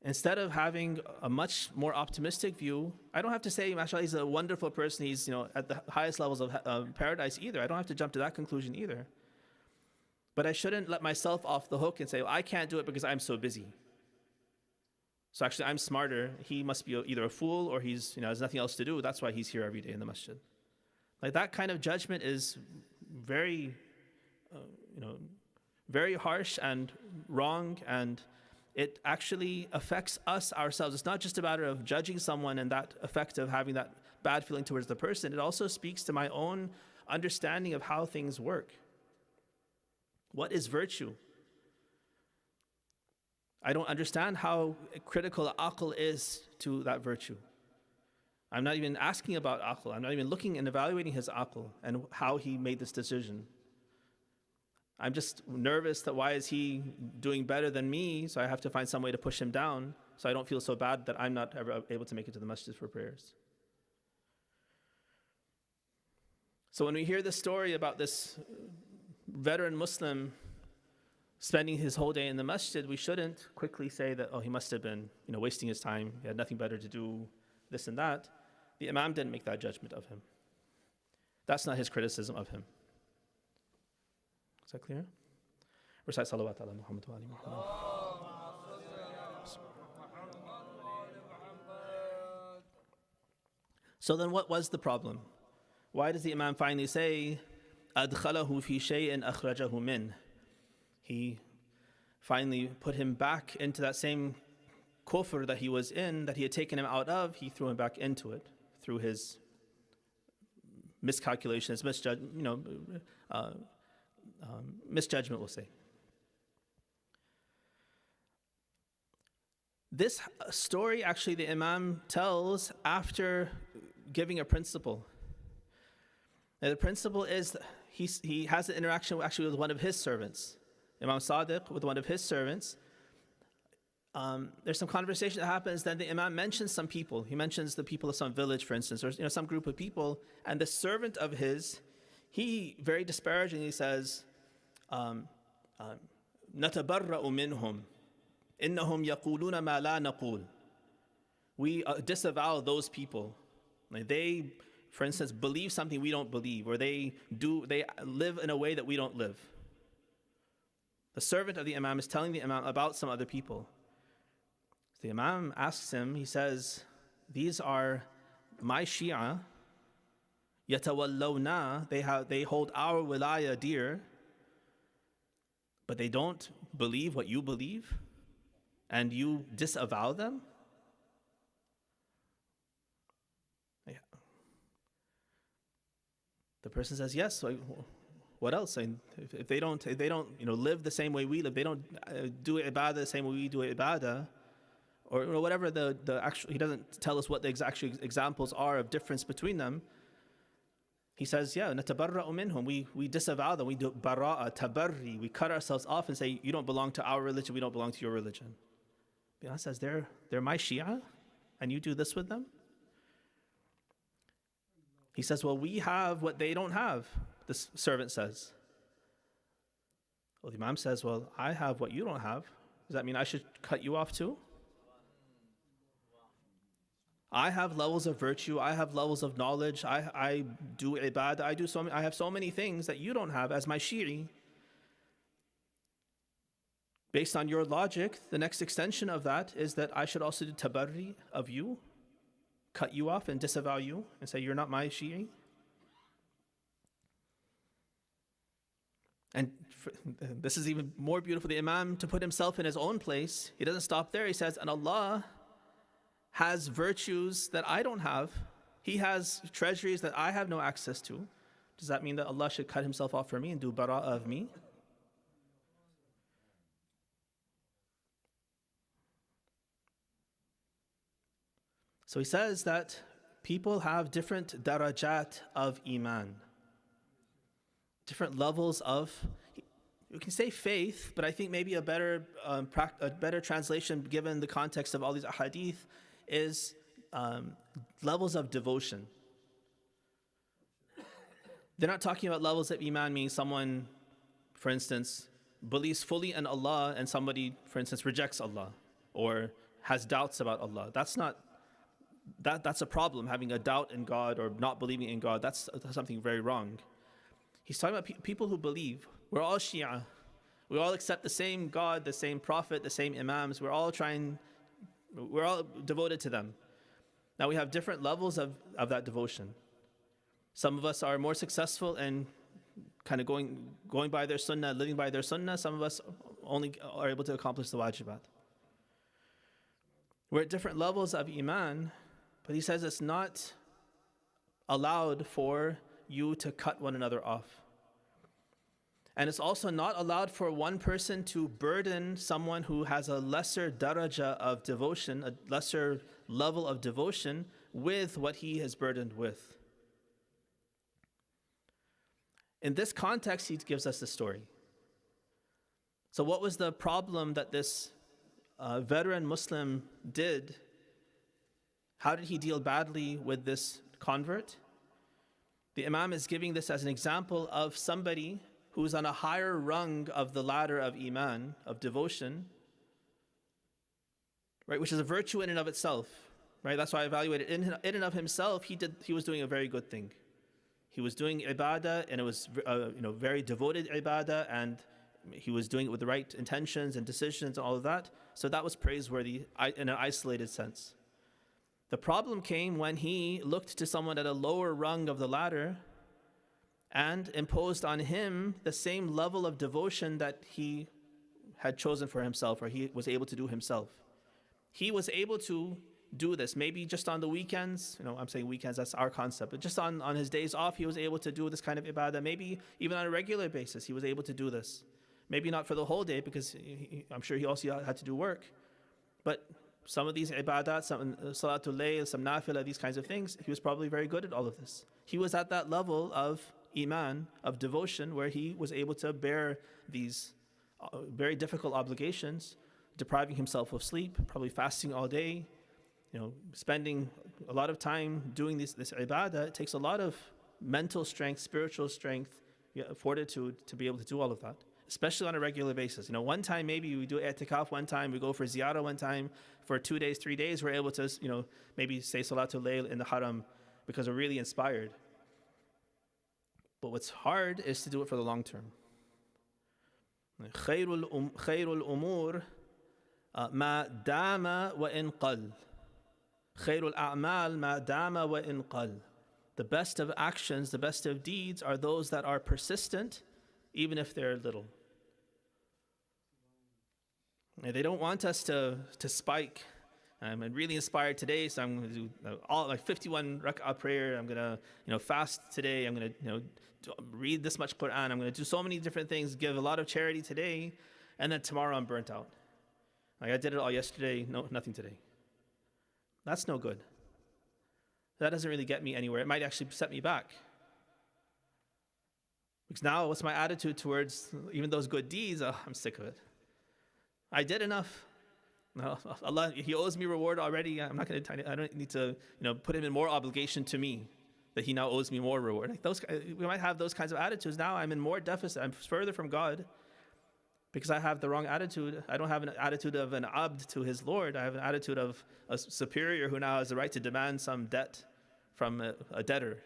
Instead of having a much more optimistic view, I don't have to say, mashallah, he's a wonderful person, he's at the highest levels of paradise either. I don't have to jump to that conclusion either. But I shouldn't let myself off the hook and say, well, I can't do it because I'm so busy. So actually, I'm smarter. He must be either a fool or he's has nothing else to do. That's why he's here every day in the masjid. Like, that kind of judgment is very, very harsh and wrong, and it actually affects us ourselves. It's not just a matter of judging someone and that effect of having that bad feeling towards the person. It also speaks to my own understanding of how things work. What is virtue? I don't understand how critical aql is to that virtue. I'm not even asking about aql. I'm not even looking and evaluating his aql and how he made this decision. I'm just nervous that why is he doing better than me, so I have to find some way to push him down so I don't feel so bad that I'm not ever able to make it to the masjid for prayers. So when we hear the story about this veteran Muslim spending his whole day in the masjid, we shouldn't quickly say that, oh, he must have been, wasting his time. He had nothing better to do, this and that. The Imam didn't make that judgment of him. That's not his criticism of him. Is that clear? Recite salawat ala Muhammad wa ali Muhammad. So then what was the problem? Why does the Imam finally say, أَدْخَلَهُ فِي شَيْءٍ أَخْرَجَهُ مِنْهُ? He finally put him back into that same kufr that he was in, that he had taken him out of. He threw him back into it through his miscalculation, his misjudgment, we'll say. This story, actually, the Imam tells after giving a principle. Now, the principle is he has an interaction actually with one of his servants, Imam Sadiq, with one of his servants. There's some conversation that happens, then the Imam mentions some people. He mentions the people of some village, for instance, or some group of people, and the servant of his, he very disparagingly says, نَتَبَرَّأُ مِنْهُمْ إِنَّهُمْ يَقُولُونَ مَا لَا نَقُولُ. We disavow those people. Like they, for instance, believe something we don't believe, or they live in a way that we don't live. The servant of the Imam is telling the Imam about some other people. The Imam asks him, he says, these are my Shia, yatawallawna, they hold our wilaya dear, but they don't believe what you believe, and you disavow them? Yeah. The person says, yes, so what else? If they don't live the same way we live, they don't do ibadah the same way we do ibadah, or whatever the actual, he doesn't tell us what the exact examples are of difference between them. He says, yeah, natabarra'u minhum, we disavow them, we do bara'a, tabarri, we cut ourselves off and say, you don't belong to our religion, we don't belong to your religion. The Allah says, they're my Shia, and you do this with them? He says, well, we have what they don't have, this servant says. Well, the Imam says, well, I have what you don't have. Does that mean I should cut you off too? I have levels of virtue, I have levels of knowledge, I do ibadah, I have so many things that you don't have as my Shi'i. Based on your logic, the next extension of that is that I should also do tabarri of you, cut you off and disavow you and say you're not my Shi'i. And this is even more beautiful, the Imam, to put himself in his own place, he doesn't stop there, he says, and Allah has virtues that I don't have. He has treasuries that I have no access to. Does that mean that Allah should cut himself off for me and do bara'ah of me? So he says that people have different darajat of iman, different levels of, you can say faith, but I think maybe a better translation given the context of all these ahadith is levels of devotion. They're not talking about levels of iman, meaning someone, for instance, believes fully in Allah and somebody, for instance, rejects Allah or has doubts about Allah. That's a problem, having a doubt in God or not believing in God. That's something very wrong. He's talking about people who believe. We're all Shia. We all accept the same God, the same Prophet, the same Imams. We're all devoted to them. Now we have different levels of that devotion. Some of us are more successful in kind of going by their sunnah, living by their sunnah. Some of us only are able to accomplish the wajibat. We're at different levels of iman, but he says it's not allowed for you to cut one another off. And it's also not allowed for one person to burden someone who has a lesser daraja of devotion, a lesser level of devotion, with what he is burdened with. In this context, he gives us the story. So what was the problem that this veteran Muslim did? How did he deal badly with this convert? The Imam is giving this as an example of somebody who's on a higher rung of the ladder of Iman, of devotion, right, which is a virtue in and of itself, right? That's why I evaluated in and of himself, he was doing a very good thing. He was doing ibadah, and it was very devoted ibadah, and he was doing it with the right intentions and decisions and all of that. So that was praiseworthy in an isolated sense. The problem came when he looked to someone at a lower rung of the ladder and imposed on him the same level of devotion that he had chosen for himself, or he was able to do himself. He was able to do this, maybe just on the weekends. I'm saying weekends, that's our concept, but just on his days off, he was able to do this kind of ibadah. Maybe even on a regular basis, he was able to do this. Maybe not for the whole day, because I'm sure he also had to do work. But some of these ibadat, some salatul layl, some nafila, these kinds of things, he was probably very good at all of this. He was at that level of iman, of devotion, where he was able to bear these very difficult obligations, depriving himself of sleep, probably fasting all day, spending a lot of time doing this ibadah. It takes a lot of mental strength, spiritual strength, fortitude to be able to do all of that, especially on a regular basis. One time maybe we do i'tikaf, one time we go for ziyarah, one time for 2 days, 3 days, we're able to, maybe say salatul layl in the haram because we're really inspired. But what's hard is to do it for the long term. خير الأمور ما دام وإن قل. خير الأعمال ما دام وإن قل. The best of actions, the best of deeds are those that are persistent, even if they're little. And they don't want us to spike. I'm really inspired today, so I'm going to do all like 51 rak'ah prayer. I'm going to fast today. I'm going to read this much Quran. I'm going to do so many different things, give a lot of charity today, and then tomorrow I'm burnt out. Like I did it all yesterday, nothing today. That's no good. That doesn't really get me anywhere. It might actually set me back. Because now what's my attitude towards even those good deeds? I'm sick of it. I did enough. No, Allah, He owes me reward already. I don't need to, put Him in more obligation to me, that He now owes me more reward. We might have those kinds of attitudes. Now I'm in more deficit. I'm further from God because I have the wrong attitude. I don't have an attitude of an abd to his Lord. I have an attitude of a superior who now has the right to demand some debt from a debtor.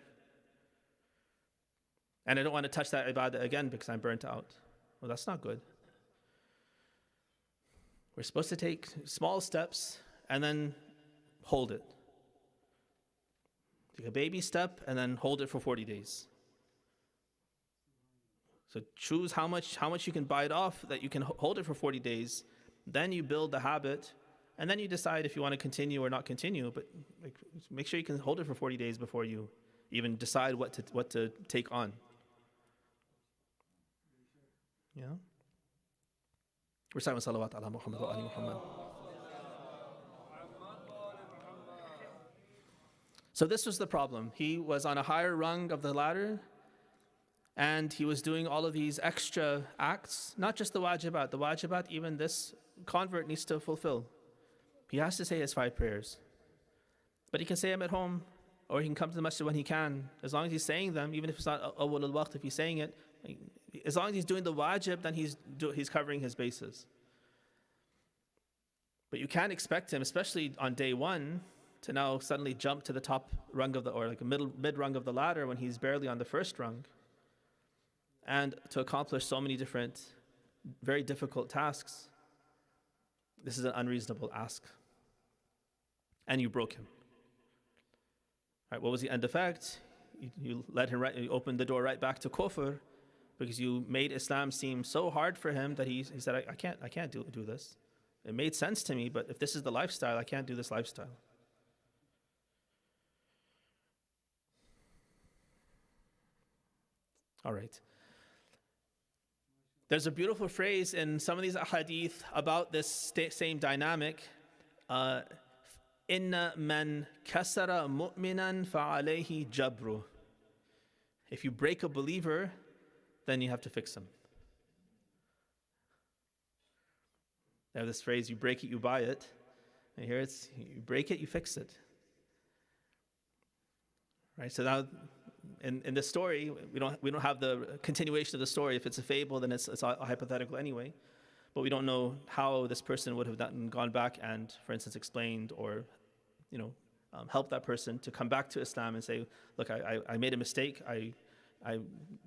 And I don't want to touch that ibadah again because I'm burnt out. Well, that's not good. We're supposed to take small steps and then hold it. Take a baby step and then hold it for 40 days. So choose how much you can bite off that you can hold it for 40 days. Then you build the habit, and then you decide if you want to continue or not continue. But make sure you can hold it for 40 days before you even decide what to take on. Yeah. Recite salawat ala Muhammad wa ali Muhammad. So this was the problem. He was on a higher rung of the ladder, and he was doing all of these extra acts, not just the wajibat. The wajibat, even this convert needs to fulfill. He has to say his 5 prayers. But he can say them at home, or he can come to the masjid when he can. As long as he's saying them, even if it's not awwal al-waqt, if he's saying it, as long as he's doing the wajib, then he's covering his bases. But you can't expect him, especially on day 1, to now suddenly jump to the top rung of or like a mid rung of the ladder when he's barely on the first rung, and to accomplish so many different, very difficult tasks. This is an unreasonable ask. And you broke him. Right, what was the end effect? You let him you opened the door right back to kufr, because you made Islam seem so hard for him that he said, I can't do this. It made sense to me, but if this is the lifestyle, I can't do this lifestyle. All right. There's a beautiful phrase in some of these hadith about this same dynamic. Inna man kasara mu'minan fa'alayhi jabru. If you break a believer, then you have to fix him. They have this phrase, you break it, you buy it. And here it's, you break it, you fix it. Right, so now in the story, we don't have the continuation of the story. If it's a fable, then it's a hypothetical anyway. But we don't know how this person would have gone back and, for instance, explained or, helped that person to come back to Islam and say, look, I made a mistake. I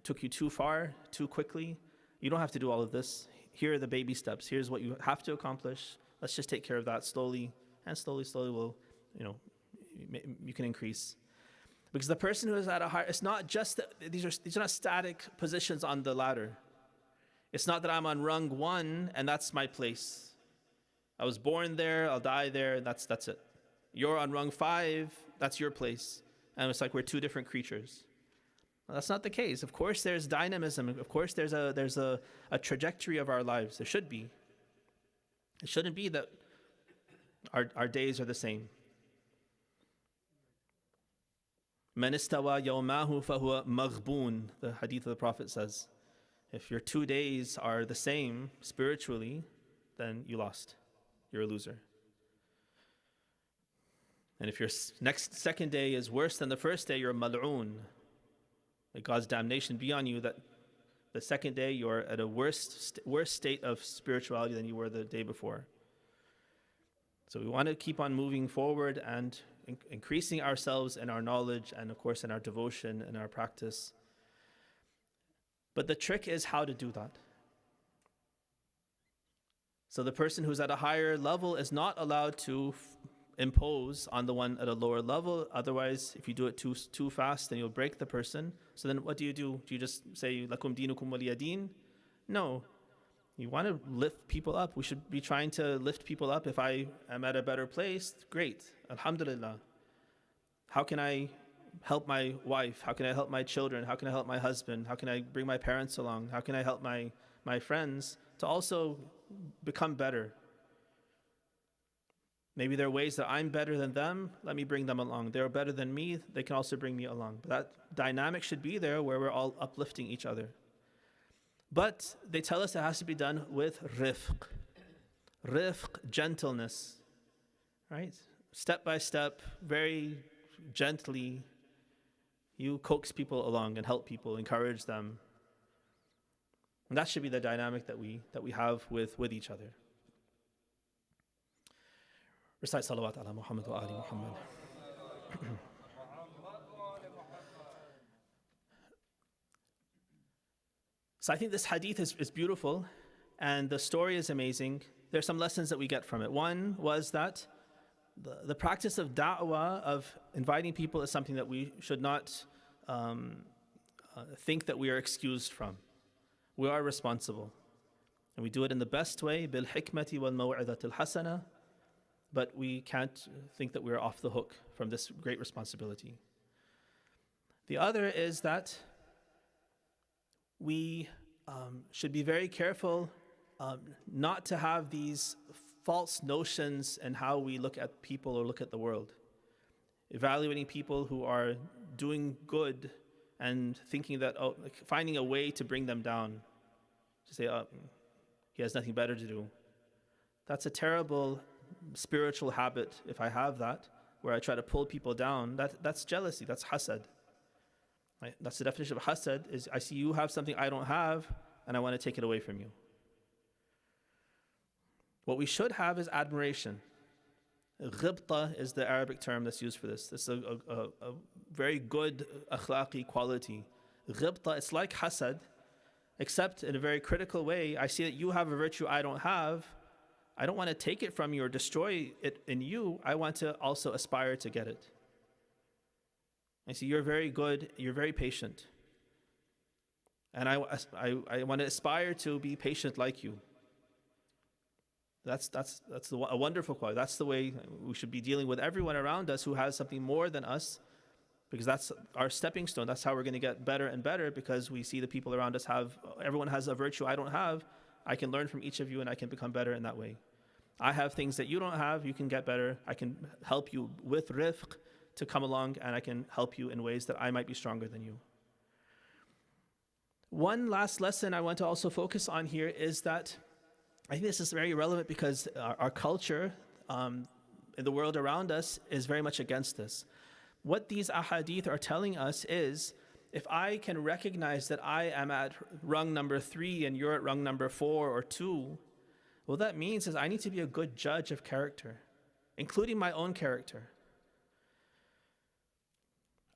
took you too far, too quickly. You don't have to do all of this. Here are the baby steps. Here's what you have to accomplish. Let's just take care of that slowly, and slowly will, you can increase. Because the person who is at a higher, it's not just that these are not static positions on the ladder. It's not that I'm on rung 1 and that's my place. I was born there, I'll die there, that's it. You're on rung 5, that's your place. And it's like we're two different creatures. Well, that's not the case. Of course there's dynamism. Of course there's a trajectory of our lives. There should be. It shouldn't be that our days are the same. Man istawa yawmahu fahuwa maghboon, the hadith of the Prophet says. If your 2 days are the same spiritually, then you lost. You're a loser. And if your second day is worse than the first day, you're mal'oon. May God's damnation be on you that the second day you're at a worse state of spirituality than you were the day before. So we want to keep on moving forward and increasing ourselves in our knowledge and, of course, in our devotion and our practice. But the trick is how to do that. So the person who's at a higher level is not allowed to impose on the one at a lower level. Otherwise, if you do it too fast, then you'll break the person. So then what do? Do you just say, Lakum dinukum waliya din? No. You want to lift people up. We should be trying to lift people up. If I am at a better place, great. Alhamdulillah. How can I help my wife? How can I help my children? How can I help my husband? How can I bring my parents along? How can I help my friends to also become better? Maybe there are ways that I'm better than them. Let me bring them along. They're better than me. They can also bring me along. But that dynamic should be there where we're all uplifting each other. But they tell us it has to be done with rifq. Rifq, gentleness. Right? Step by step, very gently, you coax people along and help people, encourage them. And that should be the dynamic that we have with each other. Recite salawat ala Muhammad wa ali Muhammad. So I think this hadith is beautiful and the story is amazing. There are some lessons that we get from it. One was that the practice of da'wah, of inviting people, is something that we should not think that we are excused from. We are responsible. And we do it in the best way, bil hikmati wal maw'idatil hasana, but we can't think that we're off the hook from this great responsibility. The other is that we should be very careful not to have these false notions in how we look at people or look at the world. Evaluating people who are doing good and thinking that, finding a way to bring them down. To say, he has nothing better to do. That's a terrible spiritual habit, if I have that, where I try to pull people down. That's jealousy, that's hasad. Right? That's the definition of hasad, is I see you have something I don't have, and I want to take it away from you. What we should have is admiration. Ghibta is the Arabic term that's used for this. This is a very good akhlaqi quality. Ghibta, it's like hasad, except in a very critical way. I see that you have a virtue I don't have. I don't want to take it from you or destroy it in you. I want to also aspire to get it. I see you're very good, you're very patient. And I want to aspire to be patient like you. That's a wonderful quality. That's the way we should be dealing with everyone around us who has something more than us, because that's our stepping stone. That's how we're going to get better and better, because we see the people around us everyone has a virtue I don't have. I can learn from each of you and I can become better in that way. I have things that you don't have, you can get better. I can help you with rifq to come along, and I can help you in ways that I might be stronger than you. One last lesson I want to also focus on here is that I think this is very relevant because our culture in the world around us is very much against this. What these ahadith are telling us is if I can recognize that I am at rung number 3 and you're at rung number 4 or 2, what that means is I need to be a good judge of character, including my own character.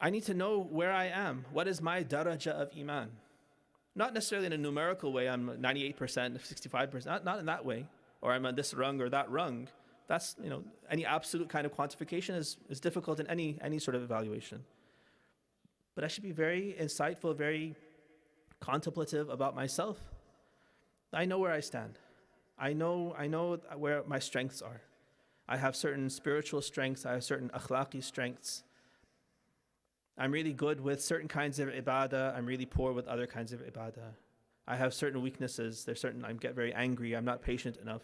I need to know where I am. What is my daraja of iman? Not necessarily in a numerical way, I'm 98%, 65%, not in that way, or I'm on this rung or that rung. That's, any absolute kind of quantification is difficult in any sort of evaluation. But I should be very insightful, very contemplative about myself. I know where I stand. I know where my strengths are. I have certain spiritual strengths. I have certain akhlaqi strengths. I'm really good with certain kinds of ibadah. I'm really poor with other kinds of ibadah. I have certain weaknesses. I get very angry. I'm not patient enough.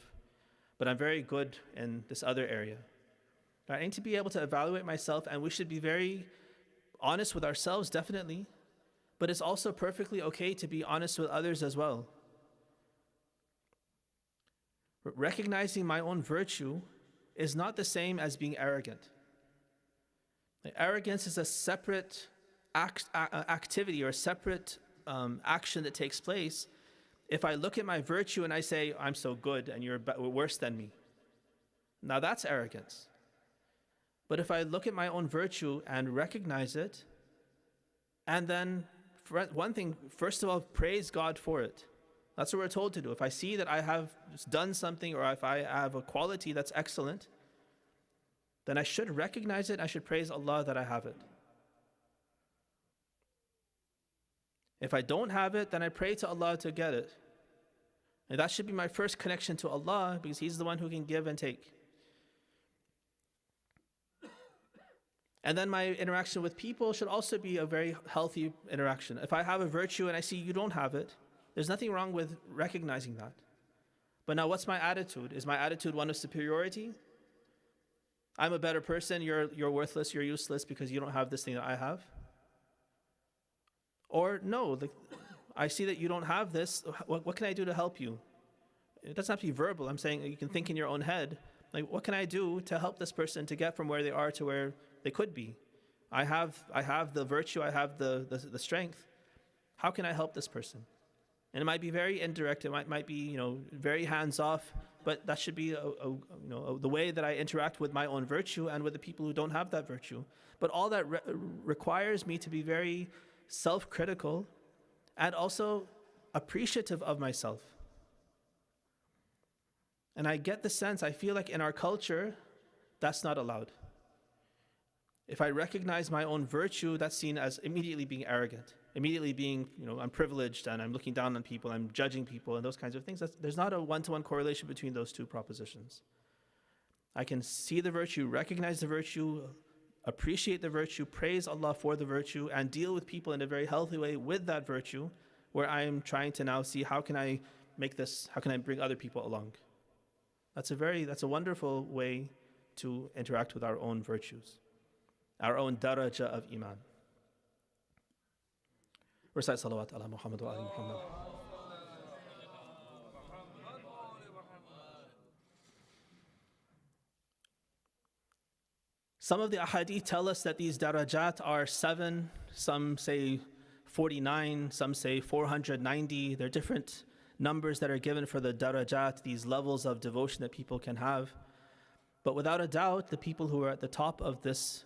But I'm very good in this other area. I need to be able to evaluate myself, and we should be very honest with ourselves, definitely. But it's also perfectly okay to be honest with others as well. Recognizing my own virtue is not the same as being arrogant. Arrogance is a separate activity or a separate action that takes place. If I look at my virtue and I say, I'm so good and you're worse than me, now that's arrogance. But if I look at my own virtue and recognize it, and then, for one thing, first of all, praise God for it. That's what we're told to do. If I see that I have done something, or if I have a quality that's excellent, then I should recognize it. I should praise Allah that I have it. If I don't have it, then I pray to Allah to get it. And that should be my first connection to Allah, because He's the one who can give and take. And then my interaction with people should also be a very healthy interaction. If I have a virtue and I see you don't have it, there's nothing wrong with recognizing that. But now what's my attitude? Is my attitude one of superiority? I'm a better person, you're worthless, you're useless because you don't have this thing that I have? Or no, I see that you don't have this, what can I do to help you? It doesn't have to be verbal. I'm saying you can think in your own head, like, what can I do to help this person to get from where they are to where they could be? I have the virtue, I have the strength. How can I help this person? And it might be very indirect, it might be very hands-off, but that should be the way that I interact with my own virtue and with the people who don't have that virtue. But all that requires me to be very self-critical and also appreciative of myself. And I get the sense, I feel like in our culture, that's not allowed. If I recognize my own virtue, that's seen as immediately being arrogant, immediately being, I'm privileged and I'm looking down on people, I'm judging people and those kinds of things. There's not a one-to-one correlation between those two propositions. I can see the virtue, recognize the virtue, appreciate the virtue, praise Allah for the virtue, and deal with people in a very healthy way with that virtue, where I am trying to now see how can I bring other people along. That's a wonderful way to interact with our own virtues, our own daraja of iman. Recite salawat ala Muhammad wa ali Muhammad. Some of the ahadith tell us that these darajat are 7, some say 49, some say 490. They're different numbers that are given for the darajat, these levels of devotion that people can have. But without a doubt, the people who are at the top of this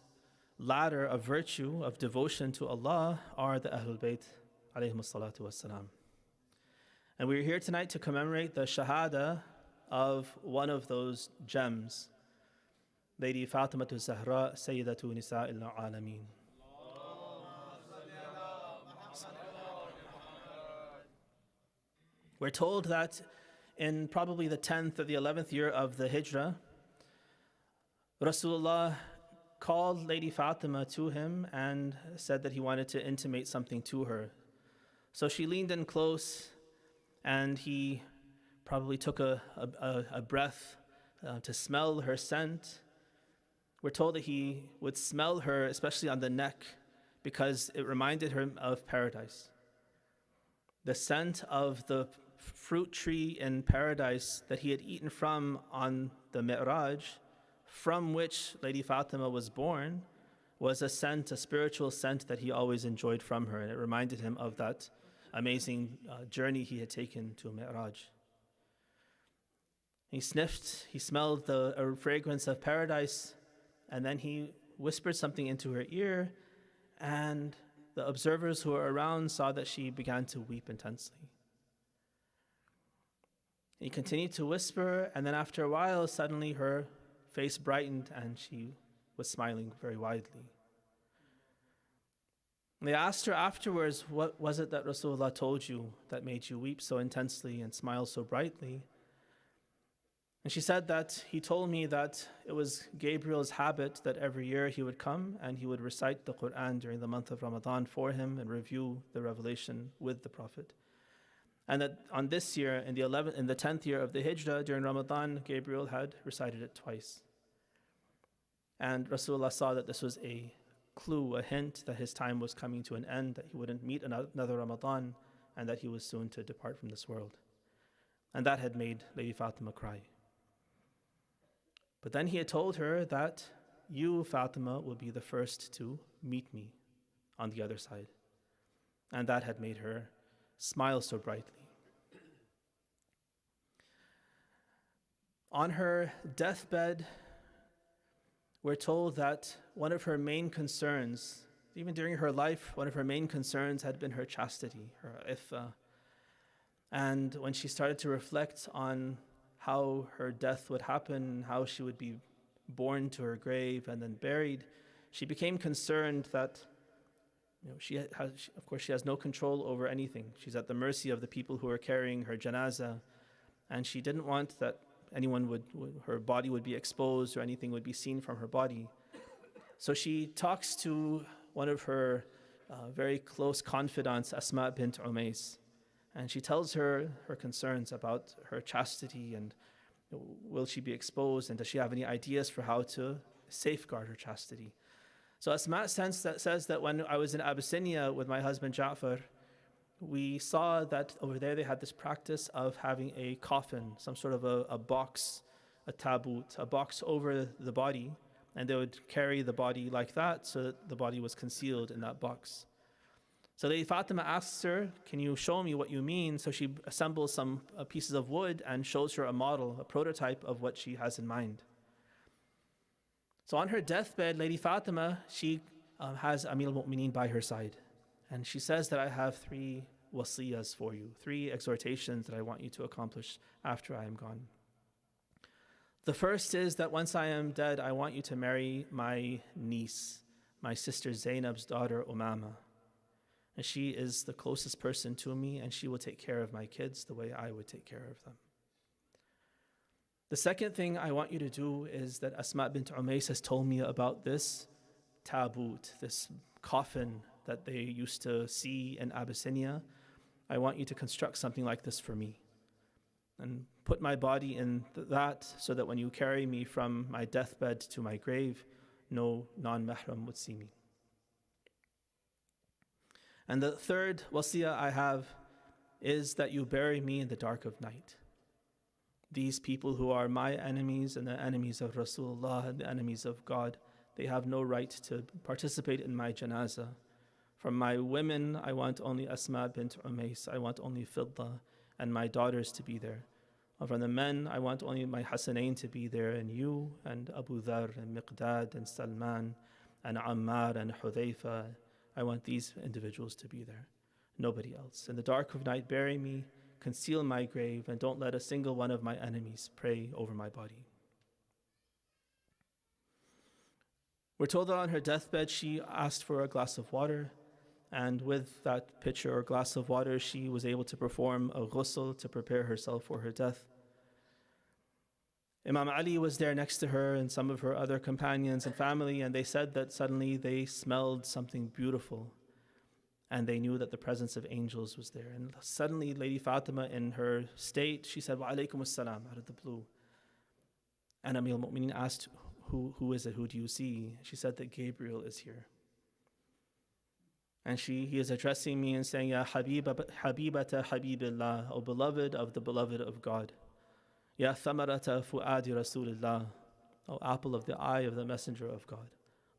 ladder of virtue, of devotion to Allah, are the Ahlul Bayt, alayhim salatu wassalam. And we're here tonight to commemorate the Shahada of one of those gems, Lady Fatima Zahra, Sayyidatu Nisa'il Alameen. We're told that in probably the 10th or the 11th year of the Hijrah, Rasulullah called Lady Fatima to him and said that he wanted to intimate something to her. So she leaned in close, and he probably took a breath to smell her scent. We're told that he would smell her, especially on the neck, because it reminded him of paradise. The scent of the fruit tree in paradise that he had eaten from on the Mi'raj, from which Lady Fatima was born, was a scent, a spiritual scent that he always enjoyed from her, and it reminded him of that amazing journey he had taken to Mi'raj. He sniffed, he smelled the fragrance of paradise, and then he whispered something into her ear, and the observers who were around saw that she began to weep intensely. He continued to whisper, and then after a while, suddenly her face brightened and she was smiling very widely. They asked her afterwards, what was it that Rasulullah told you that made you weep so intensely and smile so brightly? And she said that he told me that it was Gabriel's habit that every year he would come and he would recite the Quran during the month of Ramadan for him and review the revelation with the Prophet. And that on this year, in the 10th year of the Hijrah, during Ramadan, Gabriel had recited it twice. And Rasulullah saw that this was a clue, a hint that his time was coming to an end, that he wouldn't meet another Ramadan, and that he was soon to depart from this world. And that had made Lady Fatima cry. But then he had told her that you, Fatima, will be the first to meet me on the other side. And that had made her smile so brightly. On her deathbed, we're told that one of her main concerns, even during her life, one of her main concerns had been her chastity, her iffa. And when she started to reflect on how her death would happen, how she would be born to her grave and then buried, she became concerned that of course she has no control over anything. She's at the mercy of the people who are carrying her janazah, and she didn't want that her body would be exposed or anything would be seen from her body. So she talks to one of her very close confidants, Asma bint Umays, and she tells her her concerns about her chastity and will she be exposed, and does she have any ideas for how to safeguard her chastity. So Asma says that when I was in Abyssinia with my husband Ja'far, we saw that over there they had this practice of having a coffin, some sort of a box, a tabut, a box over the body, and they would carry the body like that so that the body was concealed in that box. So Lady Fatima asks her, can you show me what you mean? So she assembles some pieces of wood and shows her a model, a prototype of what she has in mind. So on her deathbed, Lady Fatima, she has Amir al-Mu'mineen by her side. And she says that I have 3 wasiyas for you, 3 exhortations that I want you to accomplish after I am gone. The first is that once I am dead, I want you to marry my niece, my sister Zainab's daughter, Umama. And she is the closest person to me, and she will take care of my kids the way I would take care of them. The second thing I want you to do is that Asma bint Umays has told me about this tabut, this coffin that they used to see in Abyssinia. I want you to construct something like this for me and put my body in that so that when you carry me from my deathbed to my grave, no non-mahram would see me. And the third wasiyah I have is that you bury me in the dark of night. These people who are my enemies and the enemies of Rasulullah and the enemies of God, they have no right to participate in my janazah. From my women, I want only Asma bint Umays, I want only Fidda and my daughters to be there. From the men, I want only my Hasanain to be there, and you and Abu Dhar and Miqdad and Salman and Ammar and Hudayfa. I want these individuals to be there, nobody else. In the dark of night, bury me, conceal my grave, and don't let a single one of my enemies pray over my body. We're told that on her deathbed, she asked for a glass of water, and with that pitcher or glass of water, she was able to perform a ghusl to prepare herself for her death. Imam Ali was there next to her and some of her other companions and family, and they said that suddenly they smelled something beautiful, and they knew that the presence of angels was there. And suddenly Lady Fatima, in her state, she said, "Wa alaykum as-salam," out of the blue. And Amir al-Mu'mineen asked, who is it? Who do you see? She said that Gabriel is here. And he is addressing me and saying, "Ya Habibata Habibillah, O beloved of the beloved of God. Ya Thamarata Fu'adi Rasulillah, O apple of the eye of the messenger of God.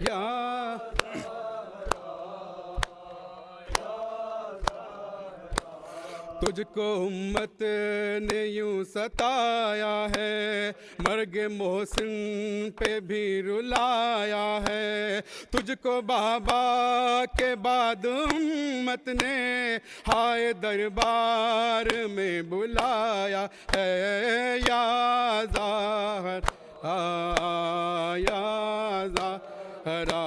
या तुझको उम्मत ने यूं सताया है, मर्ग मोहसिन पे भी रुलाया है। तुझको बाबा के बाद उम्मत ने हाय दरबार में बुलाया है। या ज़ाहरा या ज़ाहरा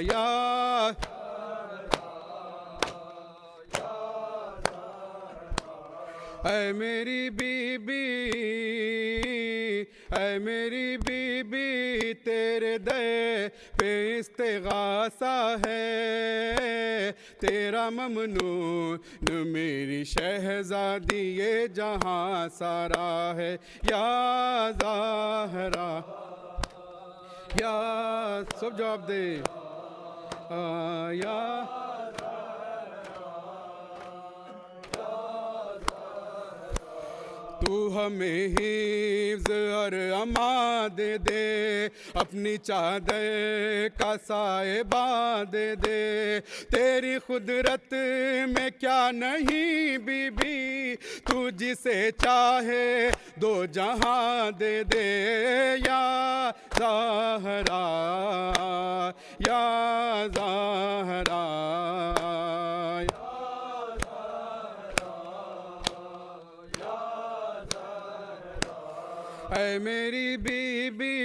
या ऐ मेरी बीबी, ऐ मेरी बीबी, तेरे दर पे इस्तिग़ासा है। तेरा ममनून मेरी शहज़ादी ये जहाँ सारा है। या ज़ाहरा या सब जवाब दे या तू हमें हिफ्ज़ और अमा दे दे, अपनी चादर का साहिबा दे दे। तेरी खुदरत में क्या नहीं बीबी, तू जिसे चाहे दो जहां दे दे। या ज़ाहरा या ज़ाहरा ऐ मेरी बीबी,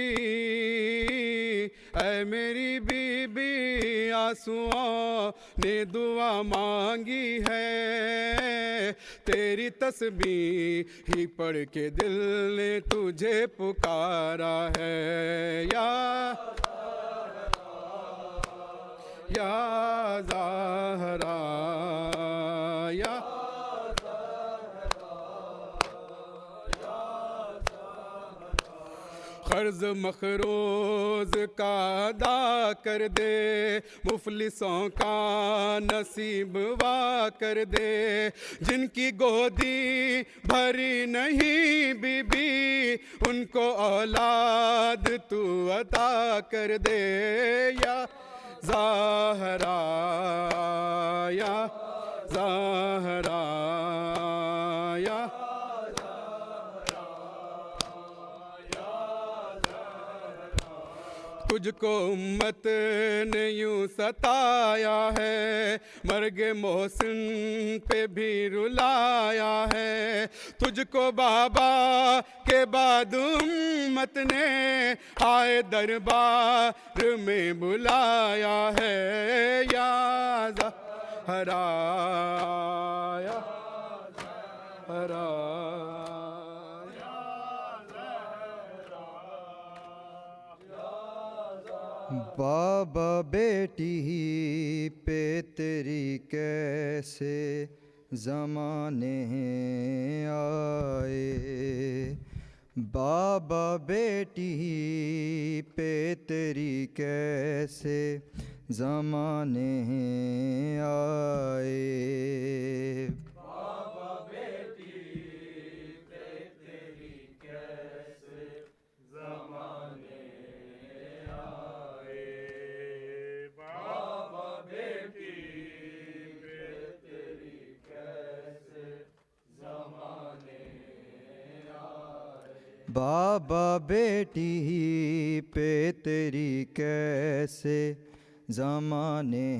ऐ मेरी बीबी, आंसुओं ने दुआ मांगी है। तेरी तस्बीह ही पढ़ के दिल ने तुझे पुकारा है। या ज़ाहरा या कर्ज मखरोज का अदा कर दे, मुफलिसों का नसीब वा कर दे। जिनकी गोदी भरी नहीं बीबी, उनको औलाद तू अता कर दे। या ज़ाहरा या ज़ाहरा या तुझको उम्मत ने यूं सताया है, मर्ग मोहसिन पे भी रुलाया है। तुझको बाबा के बाद उम्मत ने आए दरबार में बुलाया है। या ज़ाहरा या ज़ाहरा बाबा बेटी पे तेरी कैसे ज़माने आए, बाबा बेटी पे तेरी कैसे ज़माने आए। बाबा बेटी पे तेरी कैसे ज़माने बाबा बेटी पे तेरी कैसे ज़माने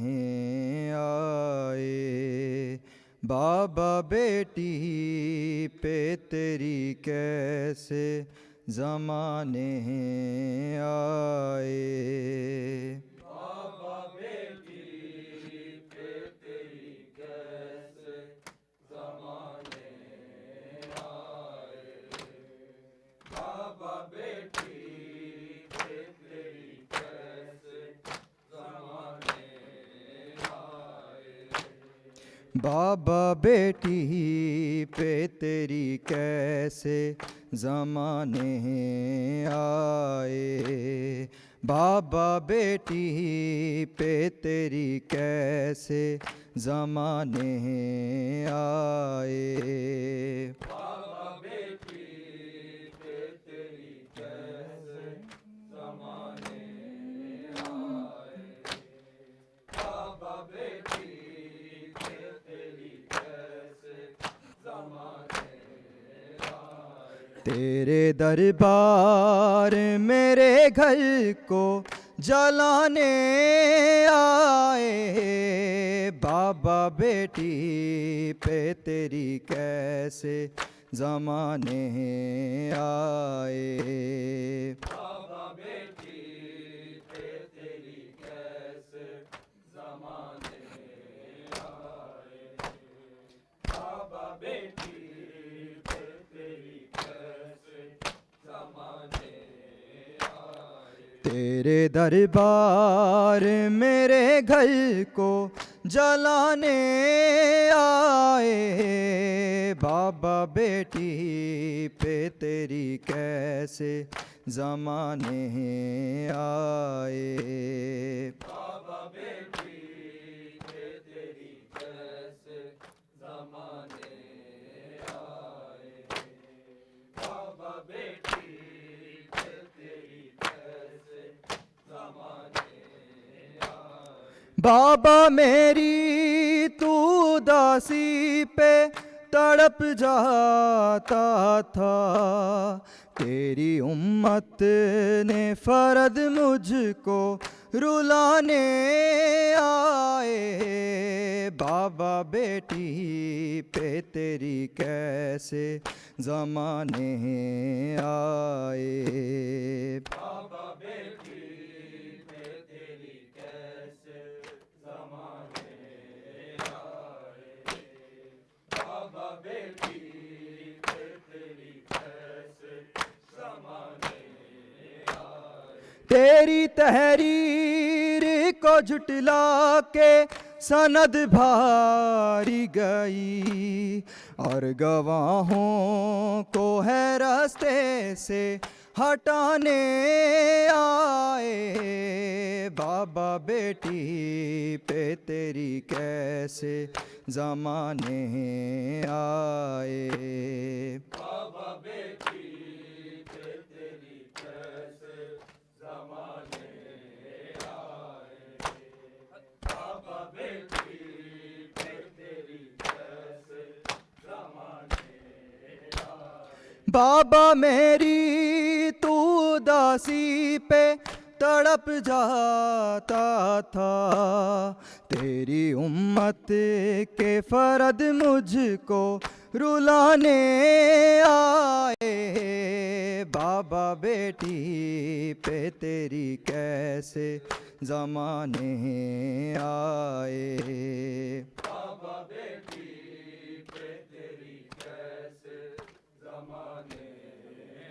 आए, बाबा बेटी पे तेरी कैसे ज़माने आए। बाबा बेटी पे तेरी कैसे ज़माने आए, बाबा बेटी पे तेरी कैसे ज़माने आए। बाबा बेटी पे तेरी कैसे ज़माने आए, बाबा बेटी पे तेरी कैसे ज़माने आए। बाबा बेटी पे तेरी कैसे ज़माने तेरे दरबार मेरे घर को जलाने आए, बाबा बेटी पे तेरी कैसे ज़माने आए। बाबा बेटी पे तेरी कैसे ज़माने आए, बाबा बेटी पे तेरी कैसे ज़माने आए। तेरे दरबार मेरे घर को जलाने आए, बाबा बेटी पे तेरी कैसे ज़माने आए। बाबा बेटी पे तेरी कैसे ज़माने आए, बाबा बेटी पे तेरी कैसे ज़माने आए। बाबा मेरी तू दासी पे तड़प जाता था, तेरी उम्मत ने फर्द मुझको रुलाने आए, बाबा बेटी पे तेरी कैसे ज़माने आए। बाबा बेटी पे तेरी कैसे ज़माने आए, बाबा बेटी पे तेरी कैसे ज़माने आए। तेरी तहरीर को झुटला के सनद भारी गई, और गवाहों को है रास्ते से हटाने आए, बाबा बेटी पे तेरी कैसे ज़माने आए। बाबा बेटी पे तेरी कैसे ज़माने आए, बाबा बेटी पे तेरी कैसे ज़माने आए। बाबा मेरी तू दासी पे तड़प जाता था, तेरी उम्मत के फर्द मुझको रुलाने आए, बाबा बेटी पे तेरी कैसे ज़माने आए। बाबा बेटी पे तेरी कैसे ज़माने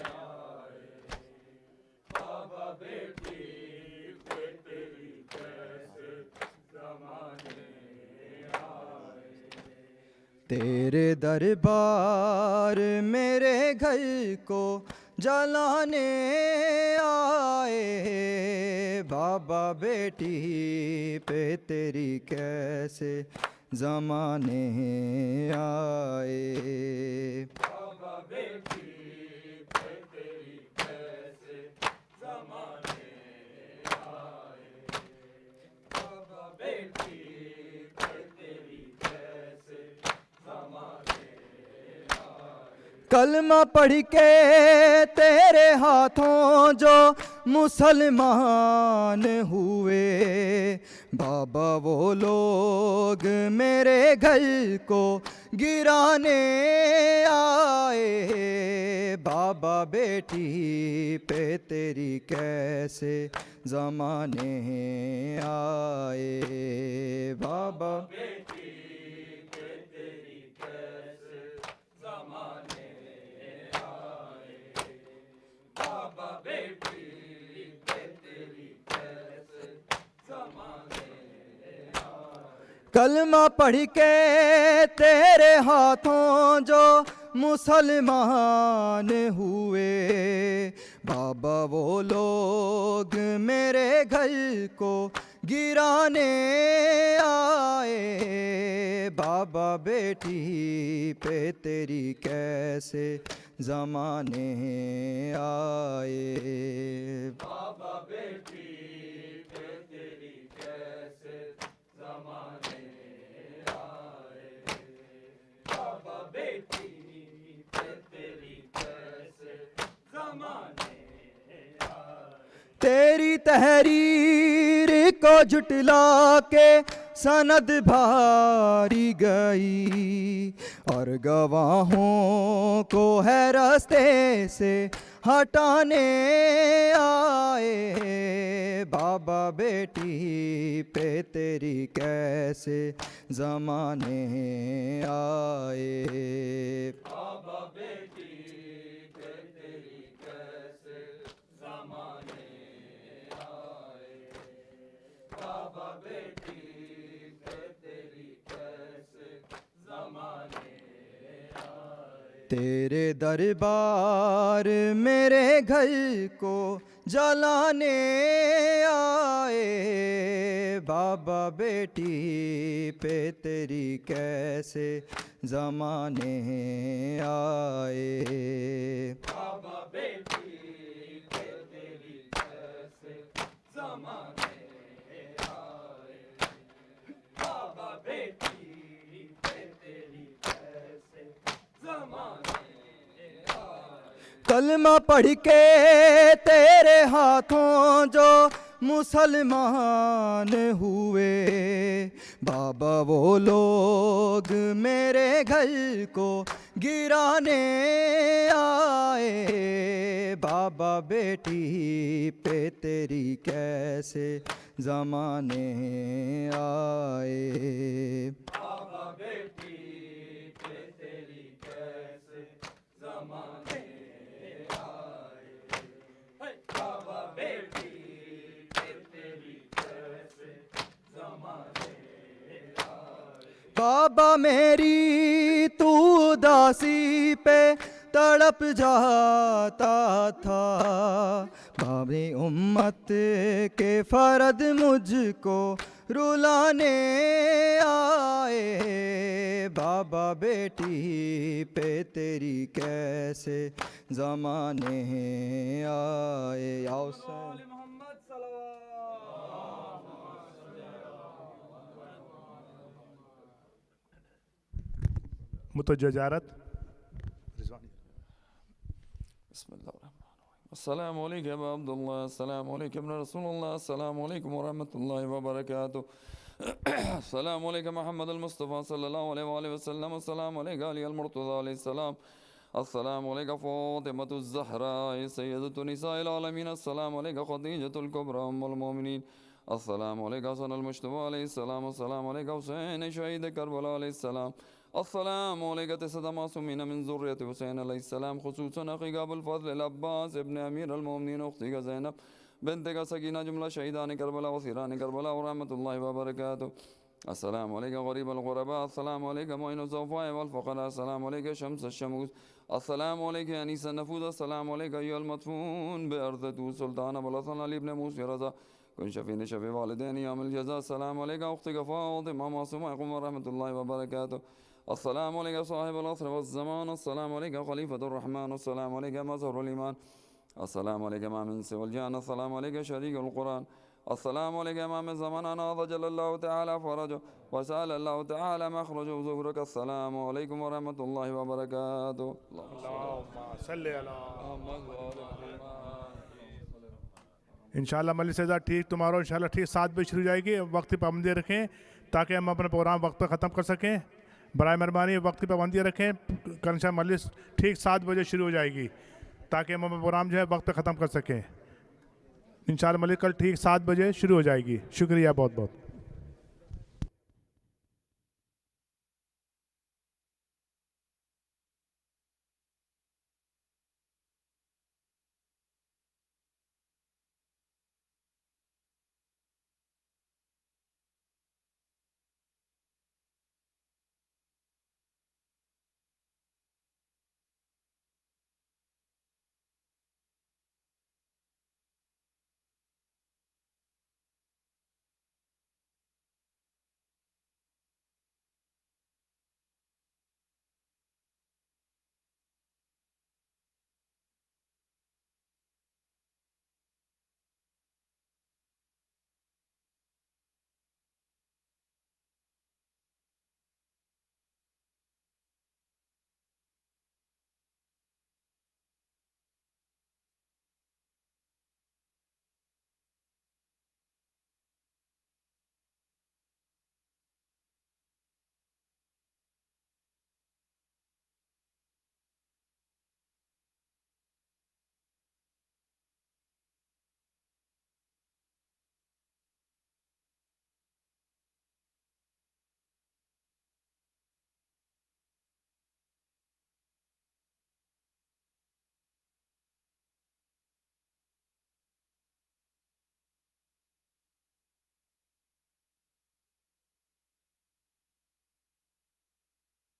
आए, बाबा बेटी पे तेरी कैसे ज़माने आए। तेरे दरबार मेरे घर को जलाने आए, बाबा बेटी पे तेरी कैसे ज़माने आए। बाबा बेटी पे तेरी कैसे ज़माने आए, बाबा बेटी पे तेरी कैसे ज़माने आए। कलमा पढ़ के तेरे हाथों जो मुसलमान हुए, बाबा वो लोग मेरे घर को गिराने आए, बाबा बेटी पे तेरी कैसे ज़माने आए। बाबा बेटी पे तेरी कैसे ज़माने आए, बाबा बेटी पे तेरी कैसे ज़माने आए। कलमा पढ़ के तेरे हाथों जो मुसलमान हुए, बाबा वो लोग मेरे घर को गिराने आए, बाबा बेटी पे तेरी कैसे ज़माने आए। बाबा बेटी पे तेरी कैसे ज़माने आए, बाबा बेटी पे तेरी कैसे तहरीर को जुटला के सनद भारी गई और गवाहों को है रास्ते से हटाने आए। बाबा बेटी पे तेरी कैसे ज़माने आए। बाबा बेटी पे तेरी कैसे ज़माने आए। बाबा बेटी पे तेरी कैसे ज़माने आए। तेरे दरबार मेरे घर को जलाने आए। बाबा बेटी पे तेरी कैसे ज़माने आए। बाबा बेटी पे तेरी कैसे ज़माने आए। बाबा बेटी पे तेरी कैसे ज़माने आए। कलमा पढ़ के तेरे हाथों जो मुसलमान हुए, बाबा वो लोग मेरे घर को गिराने आए। बाबा बेटी पे तेरी कैसे ज़माने आए। बाबा बेटी पे तेरी कैसे ज़माने आए। बाबा बेटी पे तेरी कैसे ज़माने आए। बाबा मेरी तू उदासी पे तड़प जाता था, बाबी उम्मत के फर्द मुझको रुलाने आए। बाबा बेटी पे तेरी कैसे ज़माने आए। मुतजजारत अस्सलामु अलैकुम या अब्दुल्लाह, अस्सलामु अलैकुम या रसूलुल्लाह, अस्सलामु अलैकुम व रहमतुल्लाहि व बरकातुहू। अस्सलामु अलैकुम मोहम्मद मुस्तफ़ा सल्लल्लाहु अलैहि वसल्लम, अस्सलामु अलैका अली अल-मुर्तज़ा अलैहि सलाम, अस्सलामु अलैका फ़ातिमतु ज़हरा सय्यदतु निसाइल आलमीन, अस्सलामु अलैका खदीजतुल कुबरा उम्मुल मोमिनीन, अस्सलामु अलैका हसन अल-मुज्तबा अलैहि सलाम, अस्सलामु अलैका हुसैन शहीद करबला अलैहि सलाम, अस्सलामु अलैका तिसअत मासूमीन मिन ज़ुर्रिय्यति हुसैन अलैहि सलाम, खुसूसन अख़ीका अबुल फ़ज़ल अल-अब्बास इब्न अमीर अल-मोमिनीन उख़्तिका ज़ैनब बिन्तिका सकीना जुमला शहीदान करबला व सिरान करबला व रहमतुल्लाहि व बरकातुहू। अस्सलामु अलैका ग़रीब अल-ग़ुरबा, अस्सलामु अलैका मुईन अज़-ज़ुअफ़ा वल फ़क़रा, अस्सलामु अलैका शम्स अश-शमूस, अस्सलामु अलैका अनीस अन-नफ़ूस, अस्सलामु अलैका अय्युहल मदफ़ून बिअर्ज़तु सुल्तान अबुल हसन अली इब्न मूसा रज़ा कुन शफ़ीन शफ़ी वालिदैन यामिल जज़ा, अस्सलामु अलैका उख़्तिका फ़ातिमा मासूमा व रहमतुल्लाहि व बरकातुहू। अस्सलामु अलैका साहिबुल असर वज़्ज़मान, अस्सलामु अलैका ख़लीफ़तुर रहमान, अस्सलामु अलैका मज़हरुल ईमान, अस्सलामु अलैका इमाम इंस वल जान, अस्सलामु अलैका शरीकुल कुरान, अस्सलामु अलैका इमाम ज़मानाना अज़्जलल्लाहु तआला फ़रजहु व सअलल्लाहु तआला मख़रजहु ज़ुहरक, अस्सलामु अलैकुम व रहमतुल्लाहि व बरकातुहू। इंशाअल्लाह मजलिस से ठीक तुम्हारा इंशाअल्लाह ठीक 7 बजे शुरू हो जाएगी। वक्त की पाबंदी रखें ताकि हम अपना प्रोग्राम वक्त पर ख़त्म कर सकें। बराए मेहरबानी वक्त की पाबंदी रखें। कल इंशाअल्लाह मजलिस ठीक 7 बजे शुरू हो जाएगी ताकि हम अपना प्रोग्राम जो है वक्त पर ख़त्म कर सकें। इंशाअल्लाह मजलिस कल ठीक 7 बजे शुरू हो जाएगी। शुक्रिया बहुत बहुत।